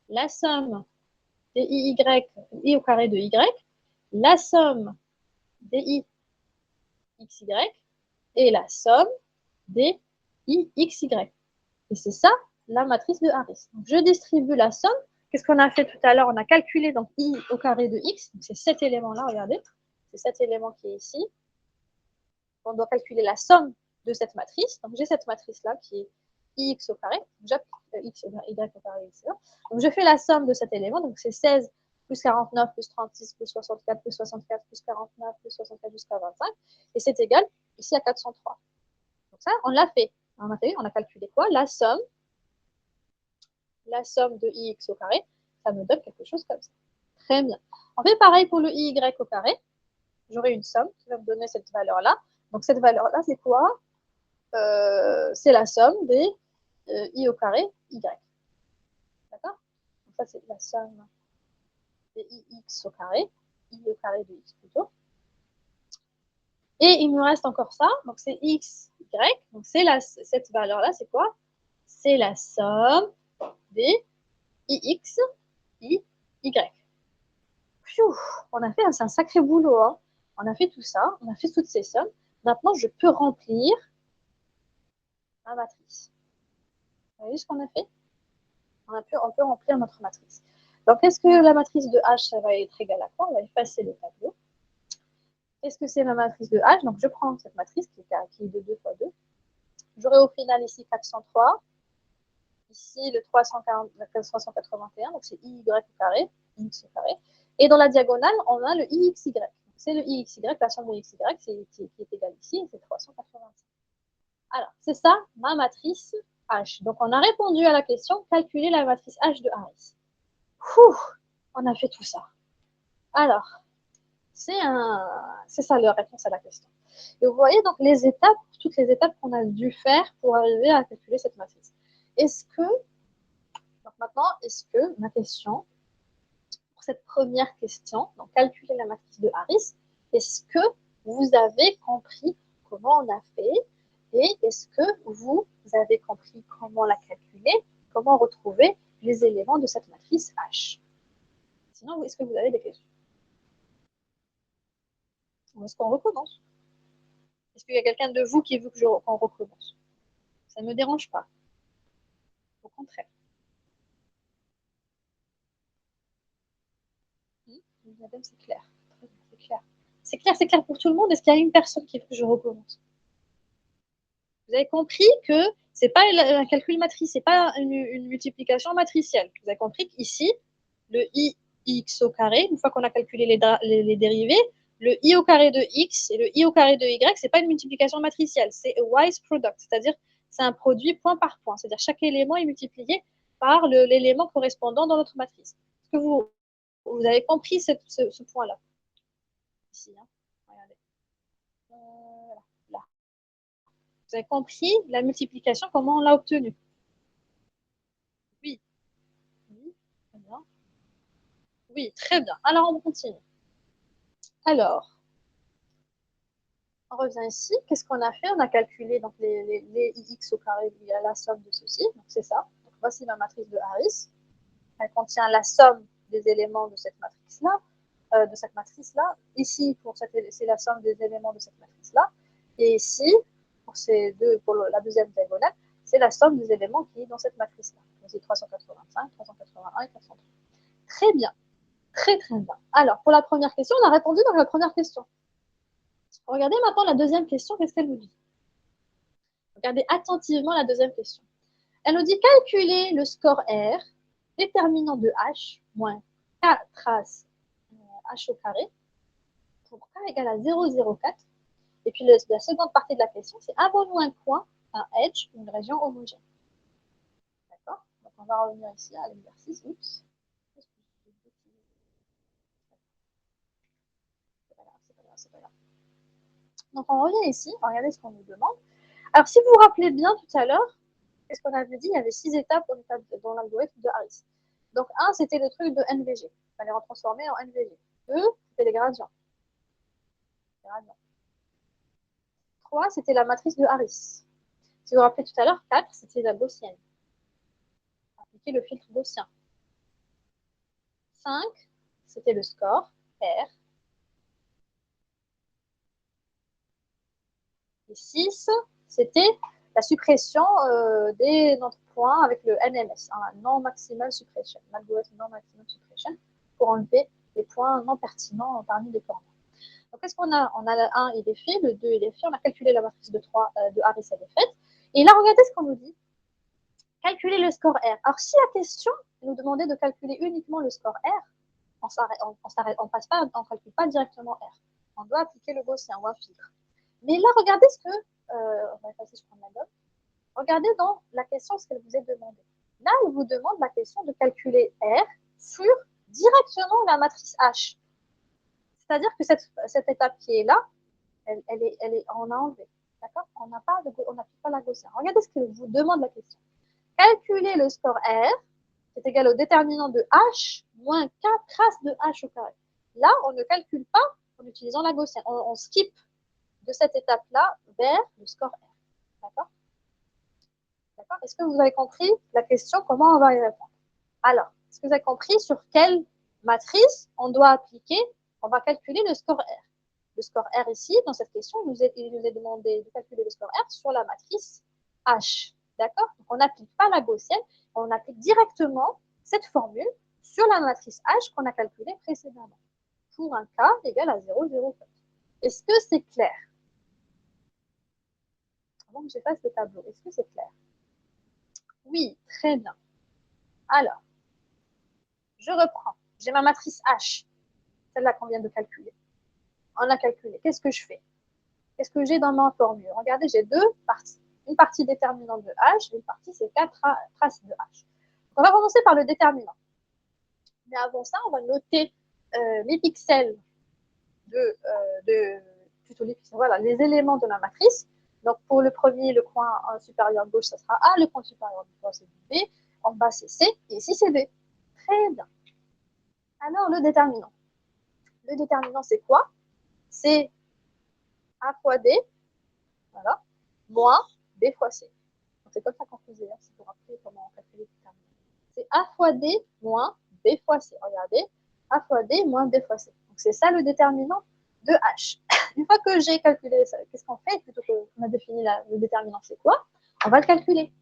la somme des i au carré de y, la somme des i xy et la somme des i xy. Et c'est ça la matrice de Harris. Donc, je distribue la somme. Qu'est-ce qu'on a fait tout à l'heure? On a calculé donc i au carré de x. C'est cet élément-là, regardez. C'est cet élément qui est ici. On doit calculer la somme de cette matrice. Donc, j'ai cette matrice-là qui est ix au carré. J'applique x au y au carré, etc. Donc, je fais la somme de cet élément. Donc, c'est 16 plus 49 plus 36 plus 64 plus 64 plus 49 plus 64 jusqu'à 25. Et c'est égal ici à 403. Donc, ça, on l'a fait. On a calculé quoi? La somme de ix au carré. Ça me donne quelque chose comme ça. Très bien. On fait pareil pour le iy au carré. J'aurai une somme qui va me donner cette valeur-là. Donc, cette valeur-là, c'est quoi? C'est la somme des I au carré, Y. D'accord? Donc ça, c'est la somme de IX au carré, I au carré de X plutôt. Et il me reste encore ça, donc c'est X, Y. Donc cette valeur-là, c'est quoi? C'est la somme des IX, I, Y. Pfiou, on a fait un sacré boulot. Hein. On a fait tout ça, on a fait toutes ces sommes. Maintenant, je peux remplir ma matrice. Vous voyez ce qu'on a fait? On peut remplir notre matrice. Donc, est-ce que la matrice de H, ça va être égal à quoi? On va effacer le tableau. Qu'est-ce que c'est ma matrice de H? Donc, je prends cette matrice qui est de 2 fois 2. J'aurai au final ici 403. Ici, le 381, donc c'est IY au carré, IX au carré. Et dans la diagonale, on a le IXY. C'est le IXY, la somme de XY qui est égale ici, c'est 385. Alors, c'est ça, ma matrice H. Donc, on a répondu à la question, calculer la matrice H de Harris. On a fait tout ça. Alors, c'est ça la réponse à la question. Et vous voyez donc toutes les étapes qu'on a dû faire pour arriver à calculer cette matrice. Donc maintenant, est-ce que ma question, pour cette première question, donc calculer la matrice de Harris, est-ce que vous avez compris comment on a fait et est-ce que vous avez compris comment la calculer, comment retrouver les éléments de cette matrice H? Sinon, est-ce que vous avez des questions? Ou est-ce qu'on recommence? Est-ce qu'il y a quelqu'un de vous qui veut qu'on recommence? Ça ne me dérange pas. Au contraire. Madame, c'est clair. C'est clair. C'est clair pour tout le monde. Est-ce qu'il y a une personne qui veut que je recommence? Vous avez compris que ce n'est pas un calcul matrice, ce n'est pas une multiplication matricielle. Vous avez compris qu'ici, le ix au carré, une fois qu'on a calculé les dérivés, le i au carré de x et le i au carré de y, ce n'est pas une multiplication matricielle, c'est a wise product, c'est-à-dire c'est un produit point par point, c'est-à-dire chaque élément est multiplié par l'élément correspondant dans notre matrice. Est-ce que vous avez compris ce point-là? Ici, hein. Regardez. Là. Vous avez compris la multiplication, comment on l'a obtenue? Oui. Oui. Très bien. Oui, très bien. Alors, on continue. Alors, on revient ici. Qu'est-ce qu'on a fait? On a calculé donc, les ix au carré via la somme de ceci. Donc, c'est ça. Donc, voici ma matrice de Harris. Elle contient la somme des éléments de cette matrice-là. Ici, c'est la somme des éléments de cette matrice-là. Et ici, pour la deuxième diagonale, c'est la somme des éléments qui est dans cette matrice-là. Donc, c'est 385, 381 et 403. Très bien. Très, très bien. Alors, pour la première question, on a répondu dans la première question. Regardez maintenant la deuxième question, qu'est-ce qu'elle nous dit? Regardez attentivement la deuxième question. Elle nous dit calculer le score R, déterminant de H moins K trace H au carré, pour K égale à 0,04. Et puis la seconde partie de la question, c'est avons-nous un point, un edge, une région homogène? D'accord? Donc on va revenir ici à l'exercice. Oups. C'est pas grave. Donc on revient ici, regardez ce qu'on nous demande. Alors si vous vous rappelez bien tout à l'heure, qu'est-ce qu'on avait dit? Il y avait 6 étapes dans l'algorithme de Harris. Donc 1, c'était le truc de NVG. Il fallait retransformer en NVG. 2, c'était les gradients. 3, c'était la matrice de Harris. Si vous vous rappelez tout à l'heure, 4, c'était la gaussienne. Appliquer le filtre gaussien. 5, c'était le score, R. Et 6, c'était la suppression des notre points avec le NMS, hein, non-maximal suppression, l'algorithme non-maximal suppression, pour enlever les points non pertinents parmi les points. Donc, qu'est-ce qu'on a? On a le 1, il est fait, le 2, il est fait, on a calculé la matrice de 3 de Harris, elle est faite. Et là, regardez ce qu'on nous dit. Calculer le score R. Alors, si la question nous demandait de calculer uniquement le score R, on ne calcule pas directement R. On doit appliquer le gaussien ou un filtre. Mais là, regardez ce que... on va effacer, je prends la gomme. Regardez dans la question ce qu'elle vous est demandée. Là, elle vous demande la question de calculer R sur directement la matrice H. C'est-à-dire que cette étape qui est là, on a enlevé. D'accord? On n'applique pas la gaussienne. Regardez ce que vous demande la question. calculer le score R, c'est égal au déterminant de H moins K trace de H au carré. Là, on ne calcule pas en utilisant la gaussienne. On skip de cette étape-là vers le score R. D'accord? D'accord? Est-ce que vous avez compris la question? Comment on va y répondre? Alors, est-ce que vous avez compris sur quelle matrice on doit appliquer? On va calculer le score R. Le score R ici, dans cette question, il nous est demandé de calculer le score R sur la matrice H. D'accord? Donc, on n'applique pas la gaussienne, on applique directement cette formule sur la matrice H qu'on a calculée précédemment. Pour un K égal à 0,04. Est-ce que c'est clair? Avant que je fasse le tableau, est-ce que c'est clair? Oui, très bien. Alors, je reprends. J'ai ma matrice H, celle-là qu'on vient de calculer. On a calculé. Qu'est-ce que je fais? Qu'est-ce que j'ai dans ma formule? Regardez, j'ai deux parties. Une partie déterminante de H, et une partie, c'est 4 traces de H. On va commencer par le déterminant. Mais avant ça, on va noter les pixels plutôt les pixels, voilà, les éléments de la matrice. Donc, pour le premier, le coin supérieur gauche, ça sera A, le coin supérieur droit, c'est B, en bas, c'est C, et ici, c'est B. Très bien. Alors, le déterminant. Le déterminant, c'est quoi? C'est A fois D, voilà, moins B fois C. C'est comme ça qu'on faisait, hein, c'est pour rappeler comment on calculait le déterminant. C'est A fois D moins B fois C. Regardez, A fois D moins B fois C. Donc, c'est ça le déterminant de H. Une fois que j'ai calculé ça, qu'est-ce qu'on fait? Plutôt qu'on a défini le déterminant, c'est quoi? On va le calculer.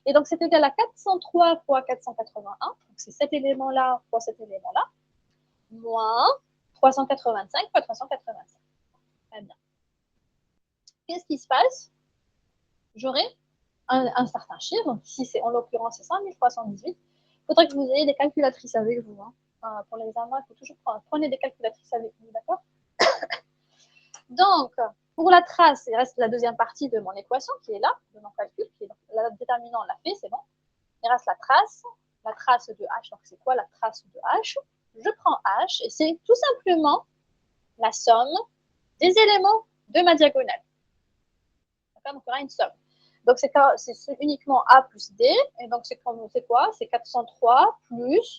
Et donc, c'est égal à 403 fois 481. Donc, c'est cet élément-là fois cet élément-là, moins 385 fois 385. Très bien. Qu'est-ce qui se passe? J'aurai un certain chiffre. Donc, ici, c'est en l'occurrence, c'est 5318. Il faudrait que vous ayez des calculatrices avec vous. Hein. Pour l'examen, il faut toujours prendre des calculatrices avec vous, d'accord? Donc, pour la trace, il reste la deuxième partie de mon équation qui est là, de mon calcul, qui est donc la déterminant, on l'a fait, c'est bon. Il reste la trace de H. Donc, c'est quoi la trace de H? Je prends H et c'est tout simplement la somme des éléments de ma diagonale. D'accord? Donc, il y aura une somme. Donc, c'est uniquement A plus D. Et donc, c'est quoi? C'est 403 plus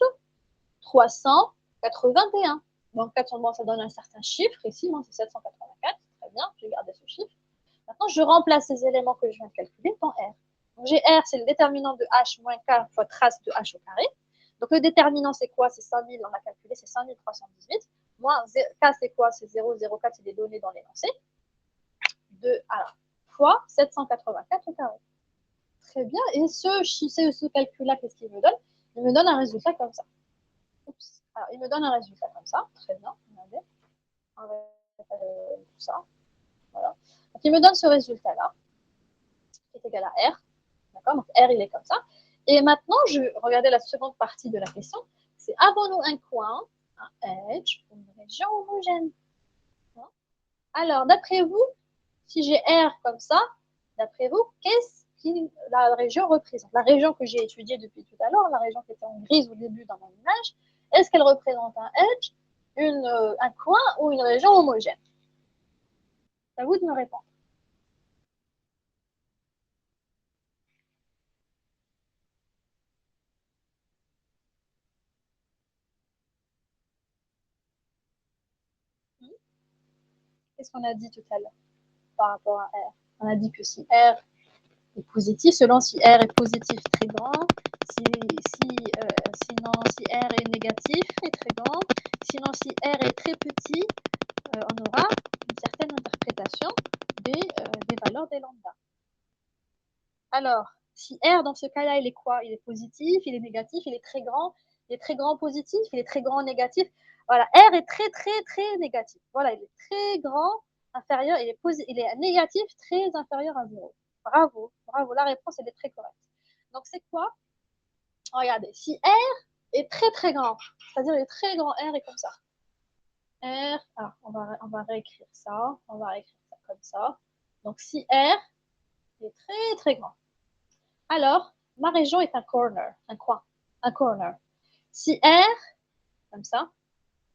381. Donc, 400, ça donne un certain chiffre. Ici, moi, c'est 784. Très bien, je vais garder ce chiffre. Maintenant, je remplace ces éléments que je viens de calculer dans R. Donc, j'ai R, c'est le déterminant de H moins K fois trace de H au carré. Donc, le déterminant, c'est quoi? C'est 5000, on a calculé, c'est 5318. Moins K, c'est quoi? C'est 0,04, c'est des données dans l'énoncé. Alors, fois 784 au carré. Très bien. Et ce calcul-là, qu'est-ce qu'il me donne? Il me donne un résultat comme ça. Oups. Alors, il me donne un résultat comme ça. Très bien. Regardez. On va faire tout ça. Voilà. Donc, il me donne ce résultat-là, qui est égal à R. D'accord? Donc, R, il est comme ça. Et maintenant, regardez la seconde partie de la question. C'est avons-nous un coin, un edge, une région homogène? Alors, d'après vous, si j'ai R comme ça, d'après vous, qu'est-ce que la région représente? La région que j'ai étudiée depuis tout à l'heure, la région qui était en grise au début dans mon image, est-ce qu'elle représente un edge, un coin ou une région homogène? C'est à vous de me répondre. Qu'est-ce qu'on a dit tout à l'heure par rapport à R? On a dit que si R est positif, selon si R est positif, très grand, sinon si R est négatif, est très grand, sinon si R est très petit, on aura une certaine interprétation des valeurs des lambda. Alors, si R dans ce cas-là, il est quoi? Il est positif, il est négatif, il est très grand positif, il est très grand négatif. Voilà, R est très très très négatif. Voilà, il est très grand, inférieur, il est négatif, très inférieur à 0. Bravo, bravo, la réponse elle est très correcte. Donc c'est quoi? Regardez, si R est très très grand, c'est-à-dire il est très grand, R est comme ça. R, on va réécrire ça, comme ça. Donc si R est très très grand, alors ma région est un corner, un coin, un corner. Si R, comme ça,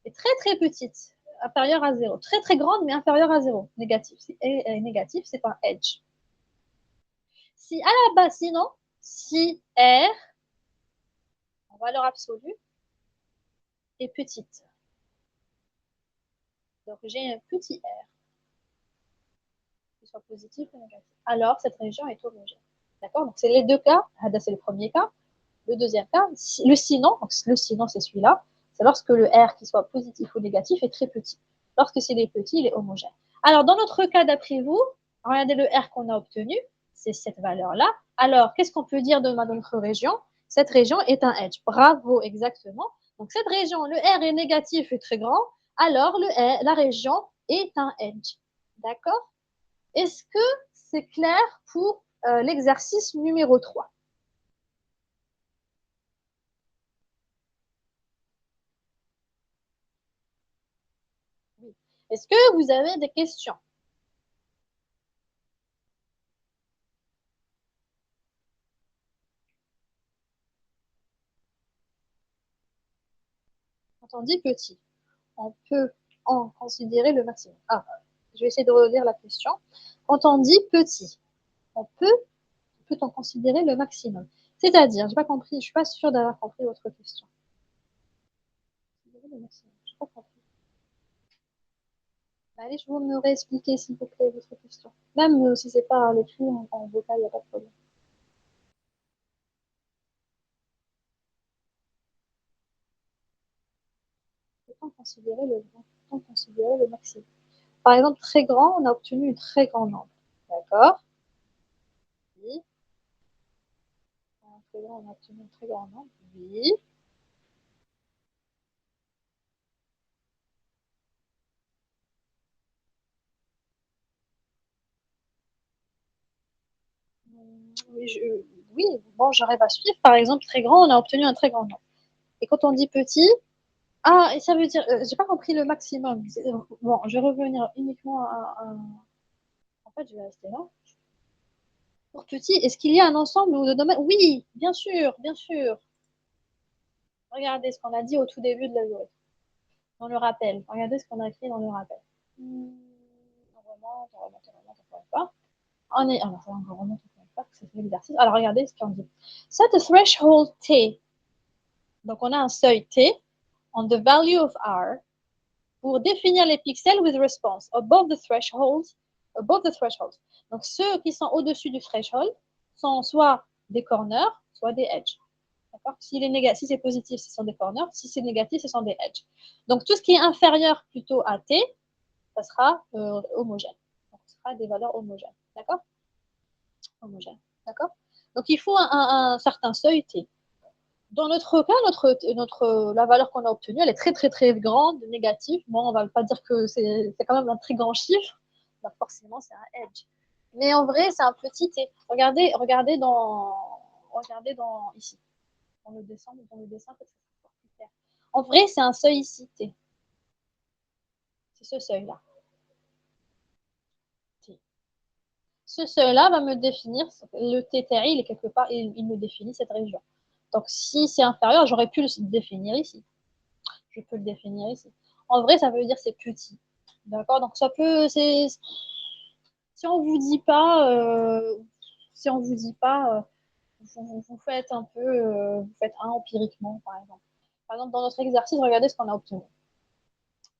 est très très petite, inférieure à 0, très très grande mais inférieure à 0, négatif. Si R est négatif, c'est un edge. Si à la base, sinon, si R, en valeur absolue, est petite. Donc j'ai un petit R, qui soit positif ou négatif. Alors cette région est homogène. D'accord? Donc c'est les deux cas. C'est le premier cas. Le deuxième cas, le sinon, donc le sinon c'est celui-là, c'est lorsque le R, qui soit positif ou négatif, est très petit. Lorsque c'est des petits, il est homogène. Alors dans notre cas d'après vous, regardez le R qu'on a obtenu, c'est cette valeur-là. Alors qu'est-ce qu'on peut dire de notre région? Cette région est un edge. Bravo, exactement. Donc cette région, le R est négatif et très grand, alors la région est un edge. D'accord? Est-ce que c'est clair pour l'exercice numéro 3? Oui. Est-ce que vous avez des questions? Quand on dit petit, on peut en considérer le maximum. Ah, je vais essayer de relire la question. Quand on dit petit, peut en considérer le maximum. C'est-à-dire, j'ai pas compris, je suis pas sûre d'avoir compris votre question. Le maximum, j'ai pas compris. Allez, je vous me réexpliquer, s'il vous plaît, votre question. Même si c'est pas à l'écrit, en vocal, il n'y a pas de problème. Peut-on considérer le maximum? Par exemple, très grand, on a obtenu un très grand nombre. D'accord? Oui. Très grand, on a obtenu un très grand nombre. Oui. Oui, oui, bon, j'arrive à suivre. Par exemple, très grand, on a obtenu un très grand nombre. Et quand on dit petit, ah, et ça veut dire, j'ai pas compris le maximum. Bon, je vais revenir uniquement à. En fait, je vais rester là. Pour petit, est-ce qu'il y a un ensemble ou de domaines? Oui, bien sûr, bien sûr. Regardez ce qu'on a dit au tout début de l'algorithme. Dans le rappel. Regardez ce qu'on a écrit dans le rappel. On remonte pas. On est. Alors, on remonte pas, c'est l'exercice. Alors, regardez ce qu'on dit. Set a threshold T. Donc, on a un seuil T on the value of R pour définir les pixels with response above the threshold. Donc, ceux qui sont au-dessus du threshold sont soit des corners, soit des edges. Si c'est positif, ce sont des corners. Si c'est négatif, ce sont des edges. Donc, tout ce qui est inférieur plutôt à T, ça sera homogène. Donc, ce sera des valeurs homogènes. D'accord? Homogène. D'accord? Donc, il faut un certain seuil T. Dans notre cas, la valeur qu'on a obtenue, elle est très, très, très grande, négative. Bon, on ne va pas dire que c'est quand même un très grand chiffre. Donc, forcément, c'est un edge. Mais en vrai, c'est un petit T. Regardez dans ici. Dans le dessin, peut-être que c'est plus clair. En vrai, c'est un seuil ici, T. C'est ce seuil-là. T. Ce seuil-là va me définir, le TTRI, il est quelque part, il me définit cette région. Donc, si c'est inférieur, j'aurais pu le définir ici. Je peux le définir ici. En vrai, ça veut dire c'est petit. D'accord? Donc, ça peut, si on vous dit pas, vous faites un peu, vous faites un empiriquement, par exemple. Par exemple, dans notre exercice, regardez ce qu'on a obtenu.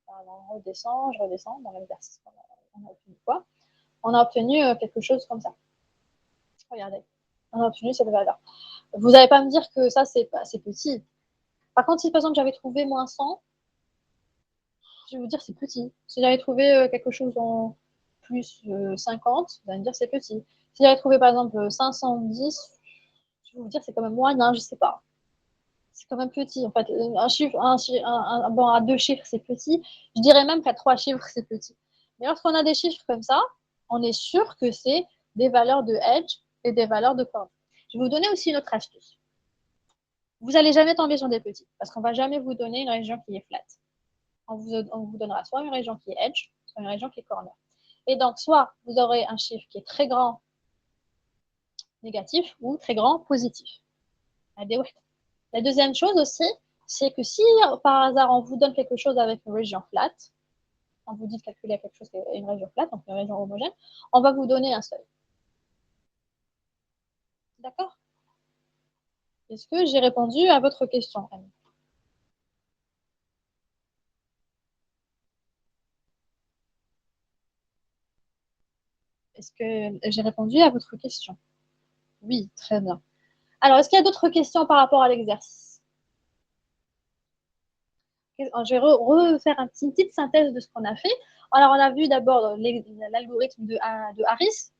Alors, je redescends dans l'exercice. On a obtenu quoi? On a obtenu quelque chose comme ça. Regardez, on a obtenu cette valeur. Vous n'allez pas me dire que ça, c'est petit. Par contre, si par exemple j'avais trouvé moins 100, je vais vous dire c'est petit. Si j'avais trouvé quelque chose en plus 50, vous allez me dire c'est petit. Si j'avais trouvé par exemple 510, je vais vous dire c'est quand même moyen, je sais pas. C'est quand même petit. En fait, un chiffre, bon, à deux chiffres, c'est petit. Je dirais même qu'à trois chiffres, c'est petit. Mais lorsqu'on a des chiffres comme ça, on est sûr que c'est des valeurs de edge et des valeurs de corde. Je vais vous donner aussi une autre astuce. Vous n'allez jamais tomber sur des petits, parce qu'on ne va jamais vous donner une région qui est flat. On vous donnera soit une région qui est edge, soit une région qui est corner. Et donc, soit vous aurez un chiffre qui est très grand négatif ou très grand positif. La deuxième chose aussi, c'est que si par hasard on vous donne quelque chose avec une région flat, on vous dit de calculer quelque chose qui est une région flat, donc une région homogène, on va vous donner un seuil. D'accord? Est-ce que j'ai répondu à votre question, Anne? Est-ce que j'ai répondu à votre question? Oui, très bien. Alors, est-ce qu'il y a d'autres questions par rapport à l'exercice? Je vais refaire une petite synthèse de ce qu'on a fait. Alors, on a vu d'abord l'algorithme de Harris,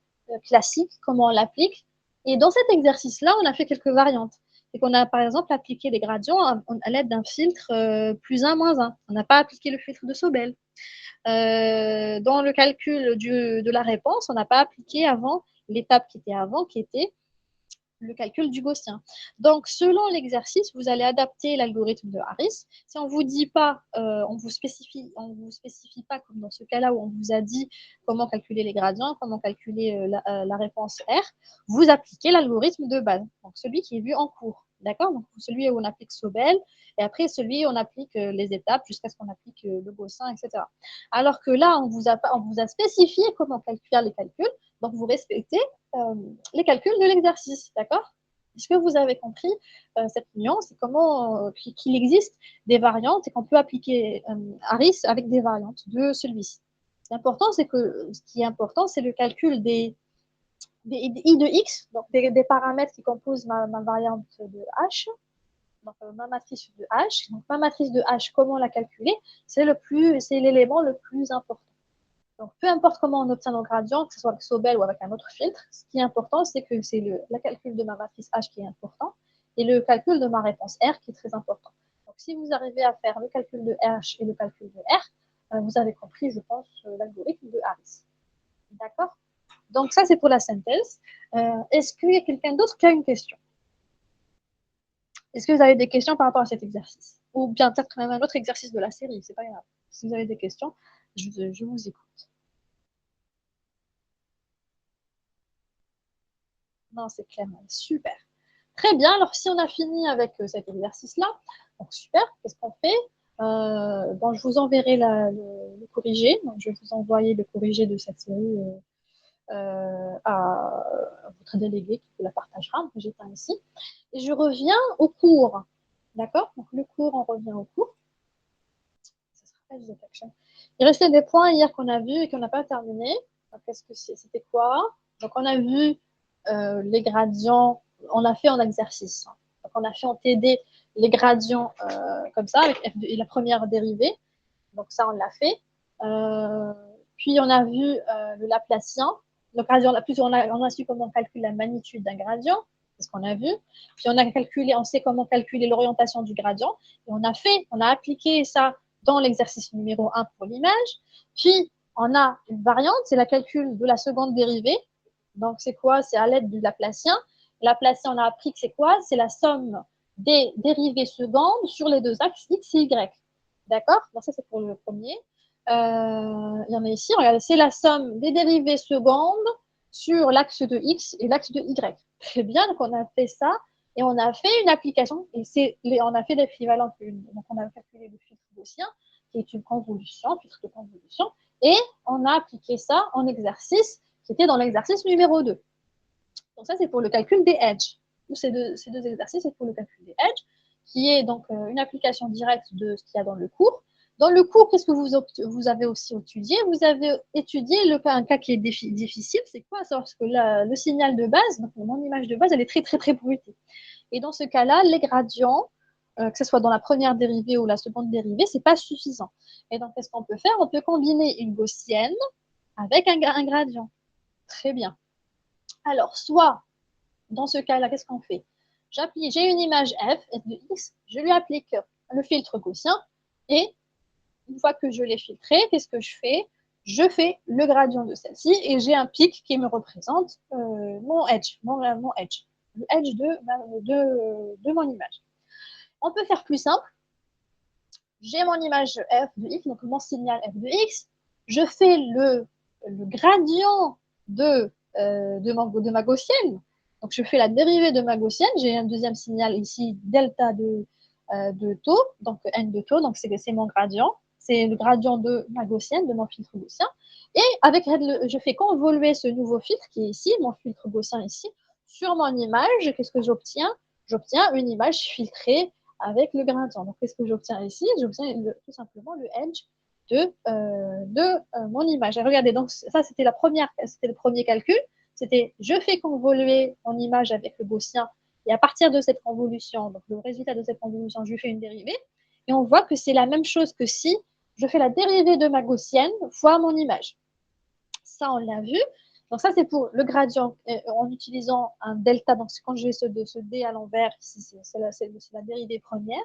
classique, comment on l'applique. Et dans cet exercice-là, on a fait quelques variantes. C'est qu'on a, par exemple, appliqué les gradients à l'aide d'un filtre +1, -1. On n'a pas appliqué le filtre de Sobel. Dans le calcul de la réponse, on n'a pas appliqué avant l'étape qui était avant, qui était le calcul du gaussien. Donc, selon l'exercice, vous allez adapter l'algorithme de Harris. Si on ne vous dit pas, on vous spécifie pas, comme dans ce cas-là où on vous a dit comment calculer les gradients, comment calculer la réponse R, vous appliquez l'algorithme de base, donc celui qui est vu en cours. D'accord? Donc, celui où on applique Sobel, et après celui où on applique les étapes jusqu'à ce qu'on applique le gaussien, etc. Alors que là, on vous a spécifié comment faire les calculs, donc vous respectez les calculs de l'exercice, d'accord? Est-ce que vous avez compris cette nuance et comment qu'il existe des variantes et qu'on peut appliquer Harris avec des variantes de celui-ci? L'important, c'est que ce qui est important, c'est le calcul des I de X, donc des paramètres qui composent ma variante de H, donc ma matrice de H. Donc ma matrice de H, comment la calculer? C'est l'élément le plus important. Donc, peu importe comment on obtient nos gradients, que ce soit avec Sobel ou avec un autre filtre, ce qui est important, c'est que c'est le calcul de ma matrice H qui est important et le calcul de ma réponse R qui est très important. Donc, si vous arrivez à faire le calcul de H et le calcul de R, vous avez compris, je pense, l'algorithme de Harris. D'accord? Donc, ça, c'est pour la synthèse. Est-ce qu'il y a quelqu'un d'autre qui a une question? Est-ce que vous avez des questions par rapport à cet exercice? Ou bien peut-être même un autre exercice de la série, c'est pas grave. Si vous avez des questions, je vous écoute. Non, c'est clair, super. Très bien, alors si on a fini avec cet exercice-là, donc super, qu'est-ce qu'on fait bon, je vous enverrai le corrigé, donc je vais vous envoyer le corrigé de cette série à votre délégué qui vous la partagera, donc j'éteins ici. Et je reviens au cours, d'accord? Donc le cours, on revient au cours. Ça sera pas les actions. Il restait des points hier qu'on a vus et qu'on n'a pas terminé. Qu'est-ce que c'était quoi? Donc on a vu les gradients, on a fait en exercice. Donc on a fait en TD les gradients comme ça, avec F2 et la première dérivée. Donc ça, on l'a fait. Puis on a vu le Laplacien. Le gradient, on a su comment on calcule la magnitude d'un gradient, c'est ce qu'on a vu. Puis on sait comment calculer l'orientation du gradient. Et on a appliqué ça dans l'exercice numéro 1 pour l'image. Puis on a une variante, c'est le calcul de la seconde dérivée. Donc c'est quoi? C'est à l'aide du Laplacien. Laplacien, on a appris que c'est quoi? C'est la somme des dérivées secondes sur les deux axes x et y. D'accord? Donc ça, c'est pour le premier. Il y en a ici, regardez, c'est la somme des dérivées secondes sur l'axe de x et l'axe de y. Très bien, donc on a fait ça et on a fait une application et on a fait l'équivalent. Donc on a calculé le filtre gaussien qui est une convolution, filtre de convolution, et on a appliqué ça en exercice qui était dans l'exercice numéro 2. Donc ça, c'est pour le calcul des edges. Ces deux exercices, c'est pour le calcul des edges, qui est donc une application directe de ce qu'il y a dans le cours. Dans le cours, qu'est-ce que vous avez aussi étudié? Vous avez étudié un cas qui est difficile, c'est quoi? C'est parce que le signal de base, donc mon image de base, elle est très, très, très bruitée. Et dans ce cas-là, les gradients, que ce soit dans la première dérivée ou la seconde dérivée, c'est pas suffisant. Et donc, qu'est-ce qu'on peut faire? On peut combiner une gaussienne avec un gradient. Très bien. Alors, soit, dans ce cas-là, qu'est-ce qu'on fait? J'ai une image f, f de x, je lui applique le filtre gaussien, et une fois que je l'ai filtré, qu'est-ce que je fais? Je fais le gradient de celle-ci, et j'ai un pic qui me représente mon edge, le edge de mon image. On peut faire plus simple. J'ai mon image f de x, donc mon signal f de x, je fais le gradient de ma gaussienne. Donc, je fais la dérivée de ma gaussienne. J'ai un deuxième signal ici, delta de taux, donc n de taux, donc c'est mon gradient. C'est le gradient de ma gaussienne, de mon filtre gaussien. Et je fais convoluer ce nouveau filtre qui est ici, mon filtre gaussien ici, sur mon image. Qu'est-ce que j'obtiens? j'obtiens une image filtrée avec le gradient. Donc, qu'est-ce que j'obtiens ici? J'obtiens tout simplement le edge de mon image. Et regardez, donc ça, c'était le premier calcul. C'était, je fais convoluer mon image avec le gaussien, et à partir de cette convolution, donc le résultat de cette convolution, je fais une dérivée. Et on voit que c'est la même chose que si je fais la dérivée de ma gaussienne fois mon image. Ça, on l'a vu. Donc ça, c'est pour le gradient en utilisant un delta. Donc quand j'ai ce D à l'envers, ici, c'est la dérivée première.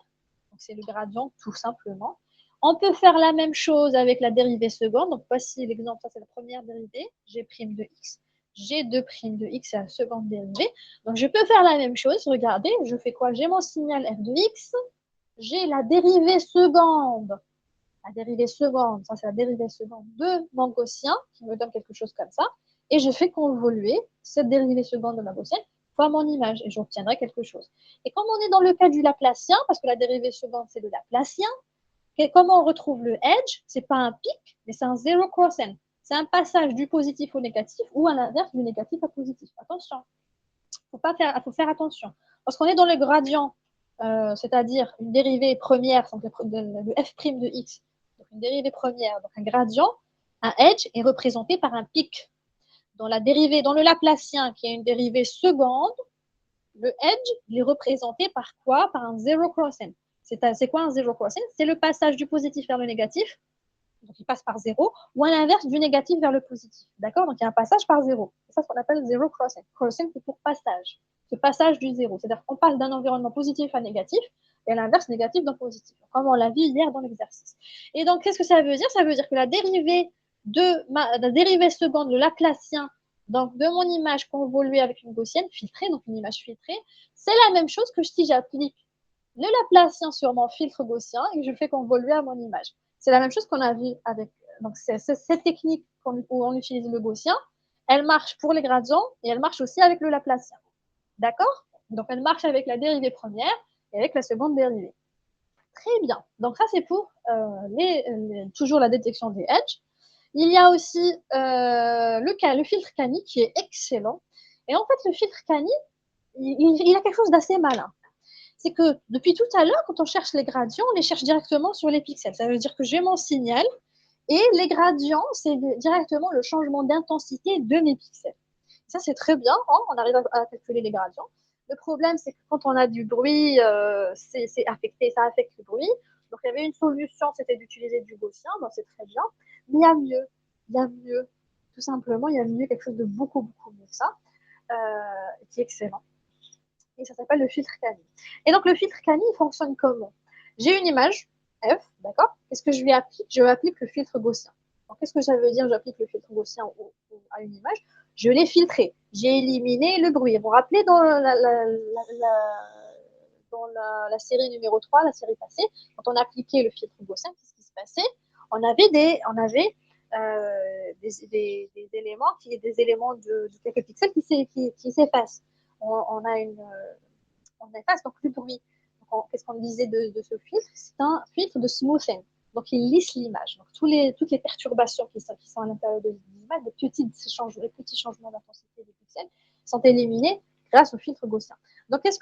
Donc c'est le gradient, tout simplement. On peut faire la même chose avec la dérivée seconde. Donc voici l'exemple, ça c'est la première dérivée, g' de x. G2' de x, c'est la seconde dérivée. Donc je peux faire la même chose. Regardez, je fais quoi? J'ai mon signal f de x. J'ai la dérivée seconde. La dérivée seconde, ça c'est la dérivée seconde de mon gaussien, qui me donne quelque chose comme ça. Et je fais convoluer cette dérivée seconde de ma gaussienne fois mon image, et j'obtiendrai quelque chose. Et comme on est dans le cas du Laplacien, parce que la dérivée seconde c'est le Laplacien, comment on retrouve le edge? C'est pas un pic, mais c'est un zero crossing. C'est un passage du positif au négatif ou à l'inverse du négatif au positif. Attention, faut faire attention. Parce qu'on est dans le gradient, c'est-à-dire une dérivée première, donc le f' de x, donc une dérivée première, donc un gradient, un edge est représenté par un pic. Dans le Laplacien, qui est une dérivée seconde, le edge, il est représenté par quoi? Par un zero crossing. C'est quoi un zero crossing? C'est le passage du positif vers le négatif, donc il passe par 0, ou à l'inverse du négatif vers le positif. D'accord? Donc il y a un passage par 0. C'est ça ce qu'on appelle zero crossing. Crossing, c'est pour passage. Ce passage du 0. C'est-à-dire qu'on passe d'un environnement positif à négatif, et à l'inverse, négatif dans positif. Comme on l'a vu hier dans l'exercice. Et donc, qu'est-ce que ça veut dire? Ça veut dire que la dérivée seconde, le Laplacien, donc de mon image convoluée avec une gaussienne filtrée, donc une image filtrée, c'est la même chose que si j'applique le Laplacien sur mon filtre gaussien et que je fais convoluer à mon image. C'est la même chose qu'on a vu avec donc cette technique où on utilise le gaussien. Elle marche pour les gradients et elle marche aussi avec le Laplacien. D'accord? Donc elle marche avec la dérivée première et avec la seconde dérivée. Très bien. Donc ça c'est pour toujours la détection des edges. Il y a aussi le filtre Cani qui est excellent. Et en fait, le filtre Cani, il a quelque chose d'assez malin. C'est que depuis tout à l'heure, quand on cherche les gradients, on les cherche directement sur les pixels. Ça veut dire que j'ai mon signal et les gradients, c'est directement le changement d'intensité de mes pixels. Ça, c'est très bien, hein, on arrive à calculer les gradients. Le problème, c'est que quand on a du bruit, c'est affecté, ça affecte le bruit. Donc, il y avait une solution, c'était d'utiliser du gaussien, donc c'est très bien. Mais il y a mieux. Tout simplement, il y a mieux, quelque chose de beaucoup, beaucoup mieux que ça, qui est excellent. Et ça s'appelle le filtre Cani. Et donc, le filtre Cani, il fonctionne comment? J'ai une image, F, d'accord? Qu'est-ce que je lui applique? Je lui applique le filtre gaussien. Qu'est-ce que ça veut dire? J'applique le filtre gaussien à une image. Je l'ai filtré. J'ai éliminé le bruit. Vous vous rappelez dans la série numéro 3, la série passée, quand on appliquait le filtre gaussien, qu'est-ce qui se passait? On avait des éléments, des éléments de quelques pixels qui s'effacent. On a on efface donc le bruit. Qu'est-ce qu'on disait de ce filtre? C'est un filtre de smoothing. Donc, il lisse l'image. Donc, toutes les perturbations qui sont à l'intérieur de l'image, les petits changements d'intensité des pixels, sont éliminés grâce au filtre gaussien. Donc, qu'est-ce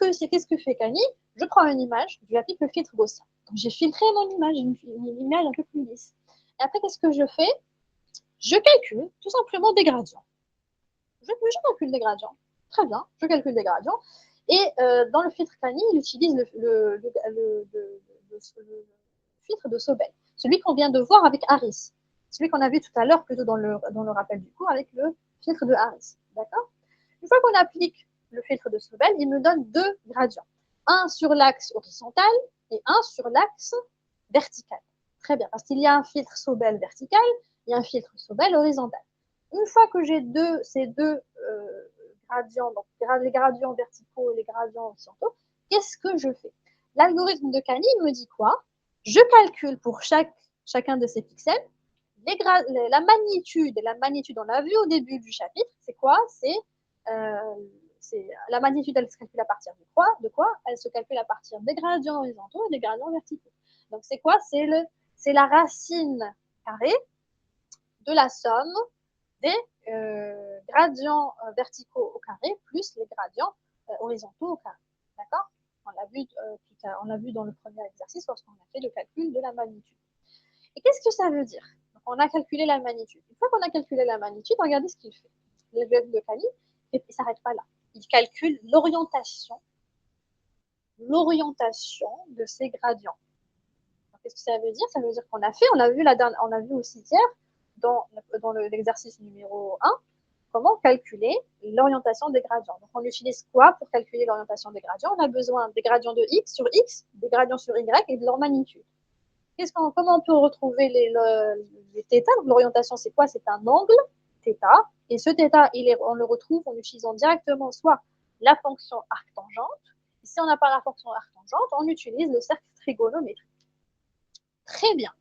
que fait Cani? Je prends une image, je lui applique le filtre gaussien. Donc, j'ai filtré mon image, une image un peu plus lisse. Et après, qu'est-ce que je fais? Je calcule tout simplement des gradients. Je calcule des gradients. Très bien, je calcule des gradients. Et dans le filtre Cani, il utilise le filtre de Sobel, celui qu'on vient de voir avec Harris, celui qu'on a vu tout à l'heure plutôt dans le rappel du cours avec le filtre de Harris. D'accord? Une fois qu'on applique le filtre de Sobel, il me donne deux gradients. Un sur l'axe horizontal et un sur l'axe vertical. Très bien, parce qu'il y a un filtre Sobel vertical et un filtre Sobel horizontal. Une fois que j'ai ces deux gradients, donc les gradients verticaux et les gradients horizontaux, qu'est-ce que je fais? L'algorithme de Cani me dit quoi? Je calcule pour chacun de ces pixels la magnitude. La magnitude, on l'a vu au début du chapitre, c'est quoi? C'est la magnitude, elle se calcule à partir de quoi? Elle se calcule à partir des gradients horizontaux et des gradients verticaux. Donc, c'est quoi? C'est la racine carrée de la somme des gradients verticaux au carré plus les gradients horizontaux au carré. D'accord? on l'a vu dans le premier exercice lorsqu'on a fait le calcul de la magnitude. Et qu'est-ce que ça veut dire? Donc, on a calculé la magnitude. Une fois qu'on a calculé la magnitude, regardez ce qu'il fait. L'algorithme de Kali, il ne s'arrête pas là. Il calcule l'orientation de ces gradients. Qu'est-ce que ça veut dire? Ça veut dire qu'on a fait, on a vu aussi hier dans l'exercice numéro 1, comment calculer l'orientation des gradients. Donc, on utilise quoi pour calculer l'orientation des gradients? On a besoin des gradients de x sur x, des gradients sur y et de leur magnitude. Comment on peut retrouver les θ? L'orientation, c'est quoi? C'est un angle θ. Et ce θ, on le retrouve en utilisant directement soit la fonction arctangente. Et si on n'a pas la fonction arctangente, on utilise le cercle trigonométrique. Très bien.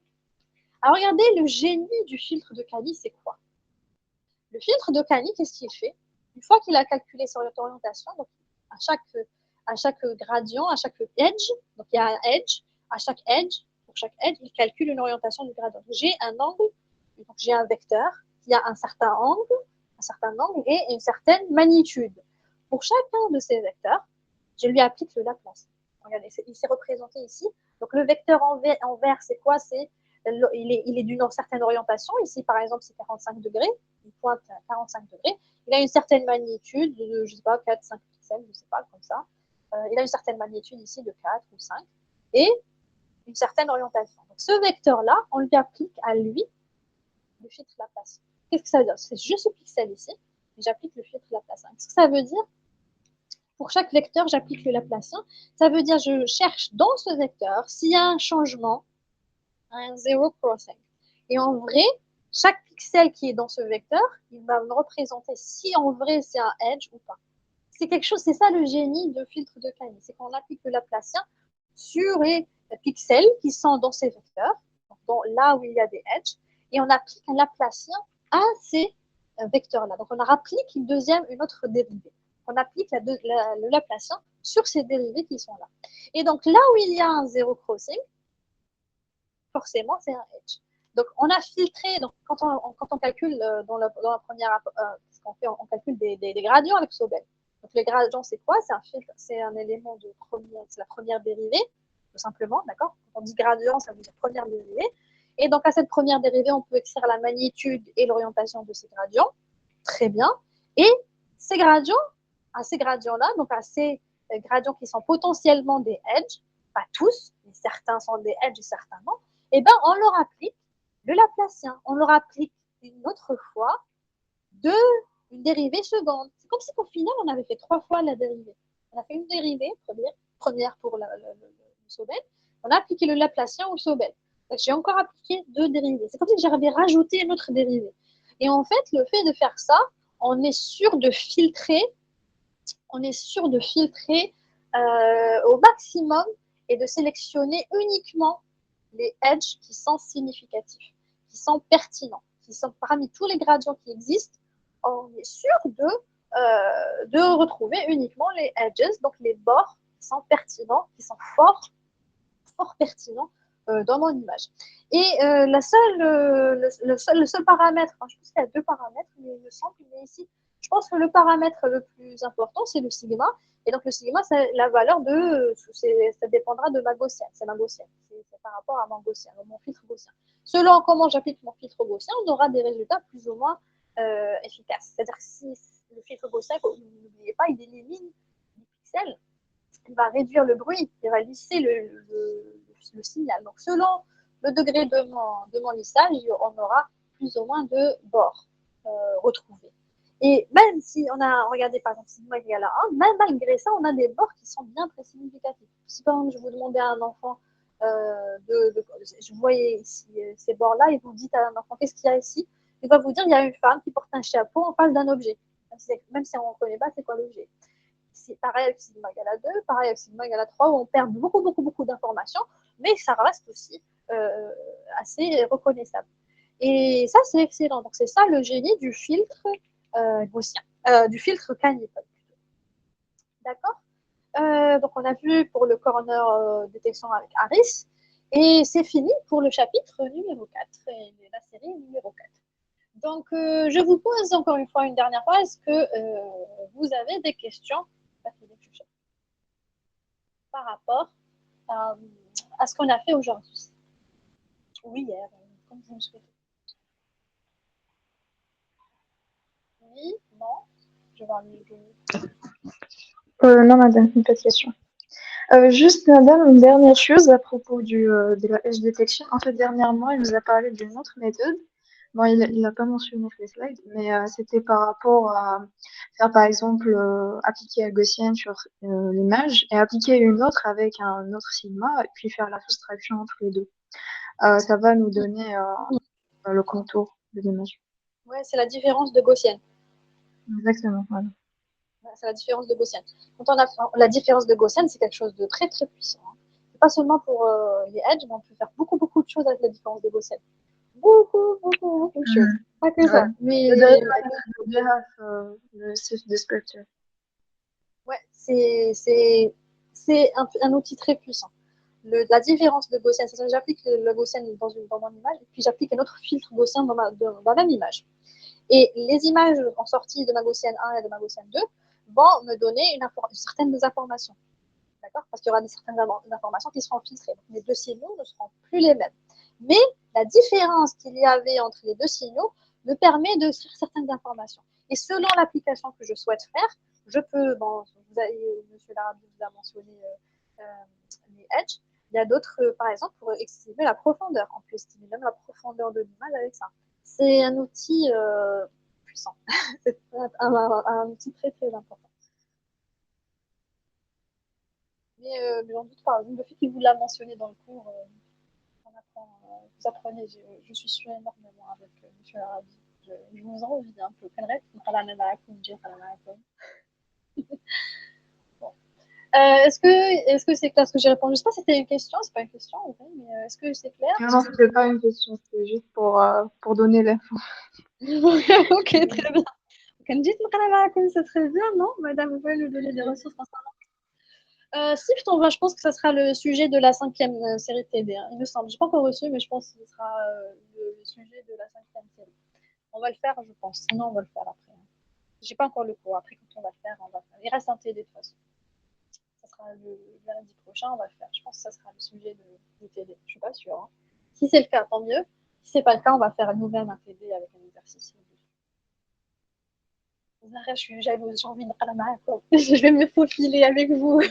Alors, regardez, le génie du filtre de Kali, c'est quoi? Le filtre de Kali, qu'est-ce qu'il fait? Une fois qu'il a calculé son orientation, donc à chaque gradient, à chaque edge, donc il y a un edge, pour chaque edge, il calcule une orientation du gradient. J'ai un angle, donc j'ai un vecteur qui a un certain angle et une certaine magnitude. Pour chacun de ces vecteurs, je lui applique le Laplace. Regardez, il s'est représenté ici. Donc le vecteur en vert, c'est quoi? Il est d'une certaine orientation. Ici, par exemple, c'est 45 degrés. Il pointe à 45 degrés. Il a une certaine magnitude de, je ne sais pas, 4, 5 pixels, je ne sais pas, comme ça. Il a une certaine magnitude ici de 4 ou 5. Et une certaine orientation. Donc ce vecteur-là, on lui applique à lui le filtre Laplace. Qu'est-ce que ça veut dire? C'est juste ce pixel ici, et j'applique le filtre Laplace. Qu'est-ce que ça veut dire? Pour chaque vecteur, j'applique le Laplacien. Ça veut dire je cherche dans ce vecteur s'il y a un changement, un zero crossing. Et en vrai, chaque pixel qui est dans ce vecteur, il va me représenter si en vrai c'est un edge ou pas. C'est ça le génie de filtre de Kali, c'est qu'on applique le Laplacien sur les pixels qui sont dans ces vecteurs, là où il y a des edges, et on applique un Laplacien à ces vecteurs-là. Donc on applique une autre dérivée. On applique le Laplacien sur ces dérivés qui sont là. Et donc là où il y a un zero crossing, forcément c'est un edge. Donc on a filtré, donc quand on calcule dans la première, ce qu'on fait, on calcule des gradients avec Sobel. Donc les gradients, c'est quoi? C'est un filtre, c'est un élément c'est la première dérivée, tout simplement, d'accord? Quand on dit gradient, ça veut dire première dérivée. Et donc à cette première dérivée, on peut extraire la magnitude et l'orientation de ces gradients. Très bien. Et ces gradients-là, donc à ces gradients qui sont potentiellement des edges, pas tous, mais certains sont des edges et certains non, et ben on leur applique le Laplacien. On leur applique une autre fois une dérivée seconde. C'est comme si au final, on avait fait 3 fois la dérivée. On a fait une dérivée première pour le Sobel. On a appliqué le Laplacien au Sobel. J'ai encore appliqué 2 dérivées. C'est comme si j'avais rajouté une autre dérivée. Et en fait, le fait de faire ça, on est sûr de filtrer au maximum et de sélectionner uniquement les edges qui sont significatifs, qui sont pertinents, qui sont parmi tous les gradients qui existent. On est sûr de retrouver uniquement les edges, donc les bords qui sont pertinents, qui sont fort pertinents dans mon image. Et le seul paramètre, je pense qu'il y a 2 paramètres, mais il me semble, mais ici, je pense que le paramètre le plus important, c'est le sigma. Et donc, le sigma, c'est la valeur ça dépendra de ma gaussienne. C'est ma gaussienne. C'est par rapport à mon filtre gaussien. Selon comment j'applique mon filtre gaussien, on aura des résultats plus ou moins efficaces. C'est-à-dire que si le filtre gaussien, n'oubliez pas, il élimine les pixels, il va réduire le bruit, il va lisser le signal. Donc, selon le degré de mon lissage, on aura plus ou moins de bords retrouvés. Et même si on a regardé par exemple sigma égale à 1, même malgré ça, on a des bords qui sont bien très significatifs. Si par exemple je vous demandais à un enfant, je voyais ici ces bords-là, et vous dites à un enfant qu'est-ce qu'il y a ici, il va vous dire il y a une femme qui porte un chapeau en face d'un objet. Même si on ne connaît pas c'est quoi l'objet. C'est pareil avec sigma égale à 2, pareil avec sigma égale à 3, où on perd beaucoup d'informations, mais ça reste aussi assez reconnaissable. Et ça, c'est excellent. Donc, c'est ça le génie du filtre gaussien, du filtre Kani-Pop. D'accord. Donc, on a vu pour le corner détection avec Harris. Et c'est fini pour le chapitre numéro 4, et la série numéro 4. Donc, je vous pose encore une fois, une dernière fois, est-ce que vous avez des questions par rapport à, à ce qu'on a fait aujourd'hui. Oui, hier, comme je me souhaitais. Oui, non, je vais voir Non, madame, une petite question. Juste, madame, une dernière chose à propos de la edge detection. En fait, dernièrement, il nous a parlé d'une autre méthode. Bon, il n'a pas mentionné les slides, mais c'était par rapport à faire, par exemple, appliquer un Gaussian sur l'image et appliquer une autre avec un autre sigma, et puis faire la soustraction entre les deux. Ça va nous donner le contour de l'image. Ouais, c'est la différence de Gaussian. Exactement, voilà. C'est la différence de Gaussian. Quand on a la différence de Gaussian, c'est quelque chose de très très puissant. Hein. C'est pas seulement pour les edges, mais on peut faire beaucoup beaucoup de choses avec la différence de Gaussian. Beaucoup de choses. Pas que Ouais. ça. Mais We have the self descriptor. ouais, c'est un outil très puissant. La différence de Gaussian, c'est ça, j'applique le Gaussian dans mon image, et puis j'applique un autre filtre Gaussian dans la même image. Et les images en sortie de ma Gaussian 1 et de ma Gaussian 2 vont me donner certaines informations. D'accord. Parce qu'il y aura certaines informations qui seront filtrées. Donc, les deux signaux ne seront plus les mêmes. Mais la différence qu'il y avait entre les deux signaux me permet de faire certaines informations. Et selon l'application que je souhaite faire, je peux, bon, M. Larabi vous a mentionné les edges. Il y a d'autres, par exemple, pour estimer la profondeur. On peut estimer même la profondeur de l'image avec ça. C'est un outil puissant. C'est un outil très, très important. Mais j'en doute pas. Le fait qu'il vous l'a mentionné dans le cours, vous apprenez. Je suis sûre énormément avec M. Arabi. Je vous envie un peu. Bon. Est-ce que c'est clair ce que j'ai répondu? Je sais pas si c'était une question, c'est pas une question, okay, mais est-ce que c'est clair? Non, c'était pas une question, c'était juste pour donner l'info. Ok, très bien. C'est très bien, non? Madame, vous pouvez nous donner des ressources concernant Swift, je pense que ça sera le sujet de la 5e série de TD. Hein, il me semble. Je n'ai pas encore reçu, mais je pense que ce sera le sujet de la 5e série. On va le faire, je pense. Sinon, on va le faire après. Hein. J'ai pas encore le cours. Après, quand on va le faire, on va le faire. Il reste un TD de toute façon. Ça sera le lundi prochain, on va le faire. Je pense que ça sera le sujet du TD. Je suis pas sûre. Hein. Si c'est le cas, tant mieux. Si c'est pas le cas, on va faire nous-mêmes un TD avec un exercice. Je suis jalouse, j'ai envie de faire la main. Je vais me faufiler avec vous.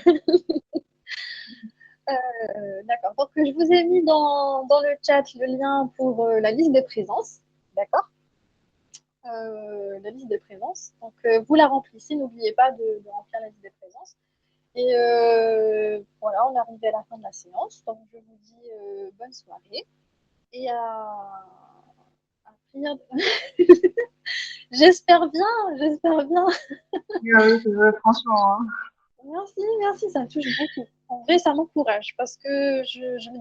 D'accord. Donc, je vous ai mis dans le chat le lien pour la liste des présences. D'accord. La liste des présences. Donc, vous la remplissez. N'oubliez pas de remplir la liste des présences. Et voilà, on est arrivé à la fin de la séance. Donc, je vous dis bonne soirée. Et à prière. J'espère bien, j'espère bien. Ah oui, c'est vrai, franchement. Hein. Merci, ça me touche beaucoup. En vrai, ça m'encourage parce que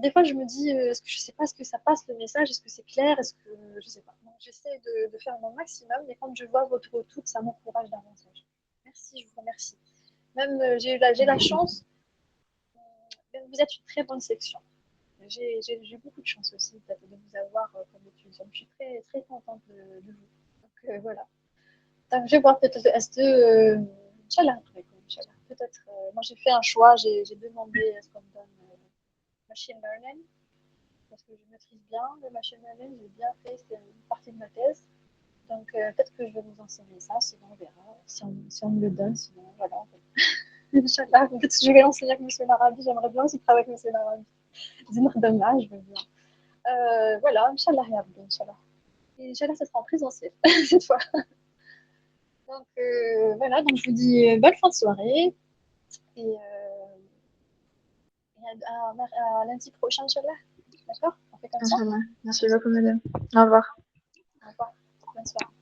des fois, je me dis, est-ce que je sais pas, est-ce que ça passe le message, est-ce que c'est clair, est-ce que je sais pas. Donc, j'essaie de faire mon maximum, mais quand je vois votre retour, ça m'encourage davantage. Merci, je vous remercie. Même j'ai la chance, vous êtes une très bonne section. J'ai beaucoup de chance aussi de vous avoir comme étudiant. Je suis très, très contente de vous. Donc voilà. Donc, je vais voir peut-être Inch'Allah, peut-être. Moi, j'ai fait un choix. J'ai demandé à ce qu'on me donne machine learning parce que je maîtrise bien le machine learning. J'ai bien fait. C'est une partie de ma thèse. Donc, peut-être que je vais vous enseigner ça. Sinon, on verra. Si on me le donne. Sinon, voilà. En fait. Inch'Allah. Peut-être que je vais l'enseigner avec M. Larabi. J'aimerais bien aussi travailler avec M. Larabi. Dis-moi demain, je veux bien. Voilà. Inch'Allah, Inch'Allah. Et Inch'Allah, ça sera en présentiel cette fois. Donc voilà, donc je vous dis bonne fin de soirée et à lundi prochain, Inch'Allah. D'accord. On fait comme ça. Inch'Allah. Merci beaucoup, madame. Au revoir. Au revoir. Bonne soirée.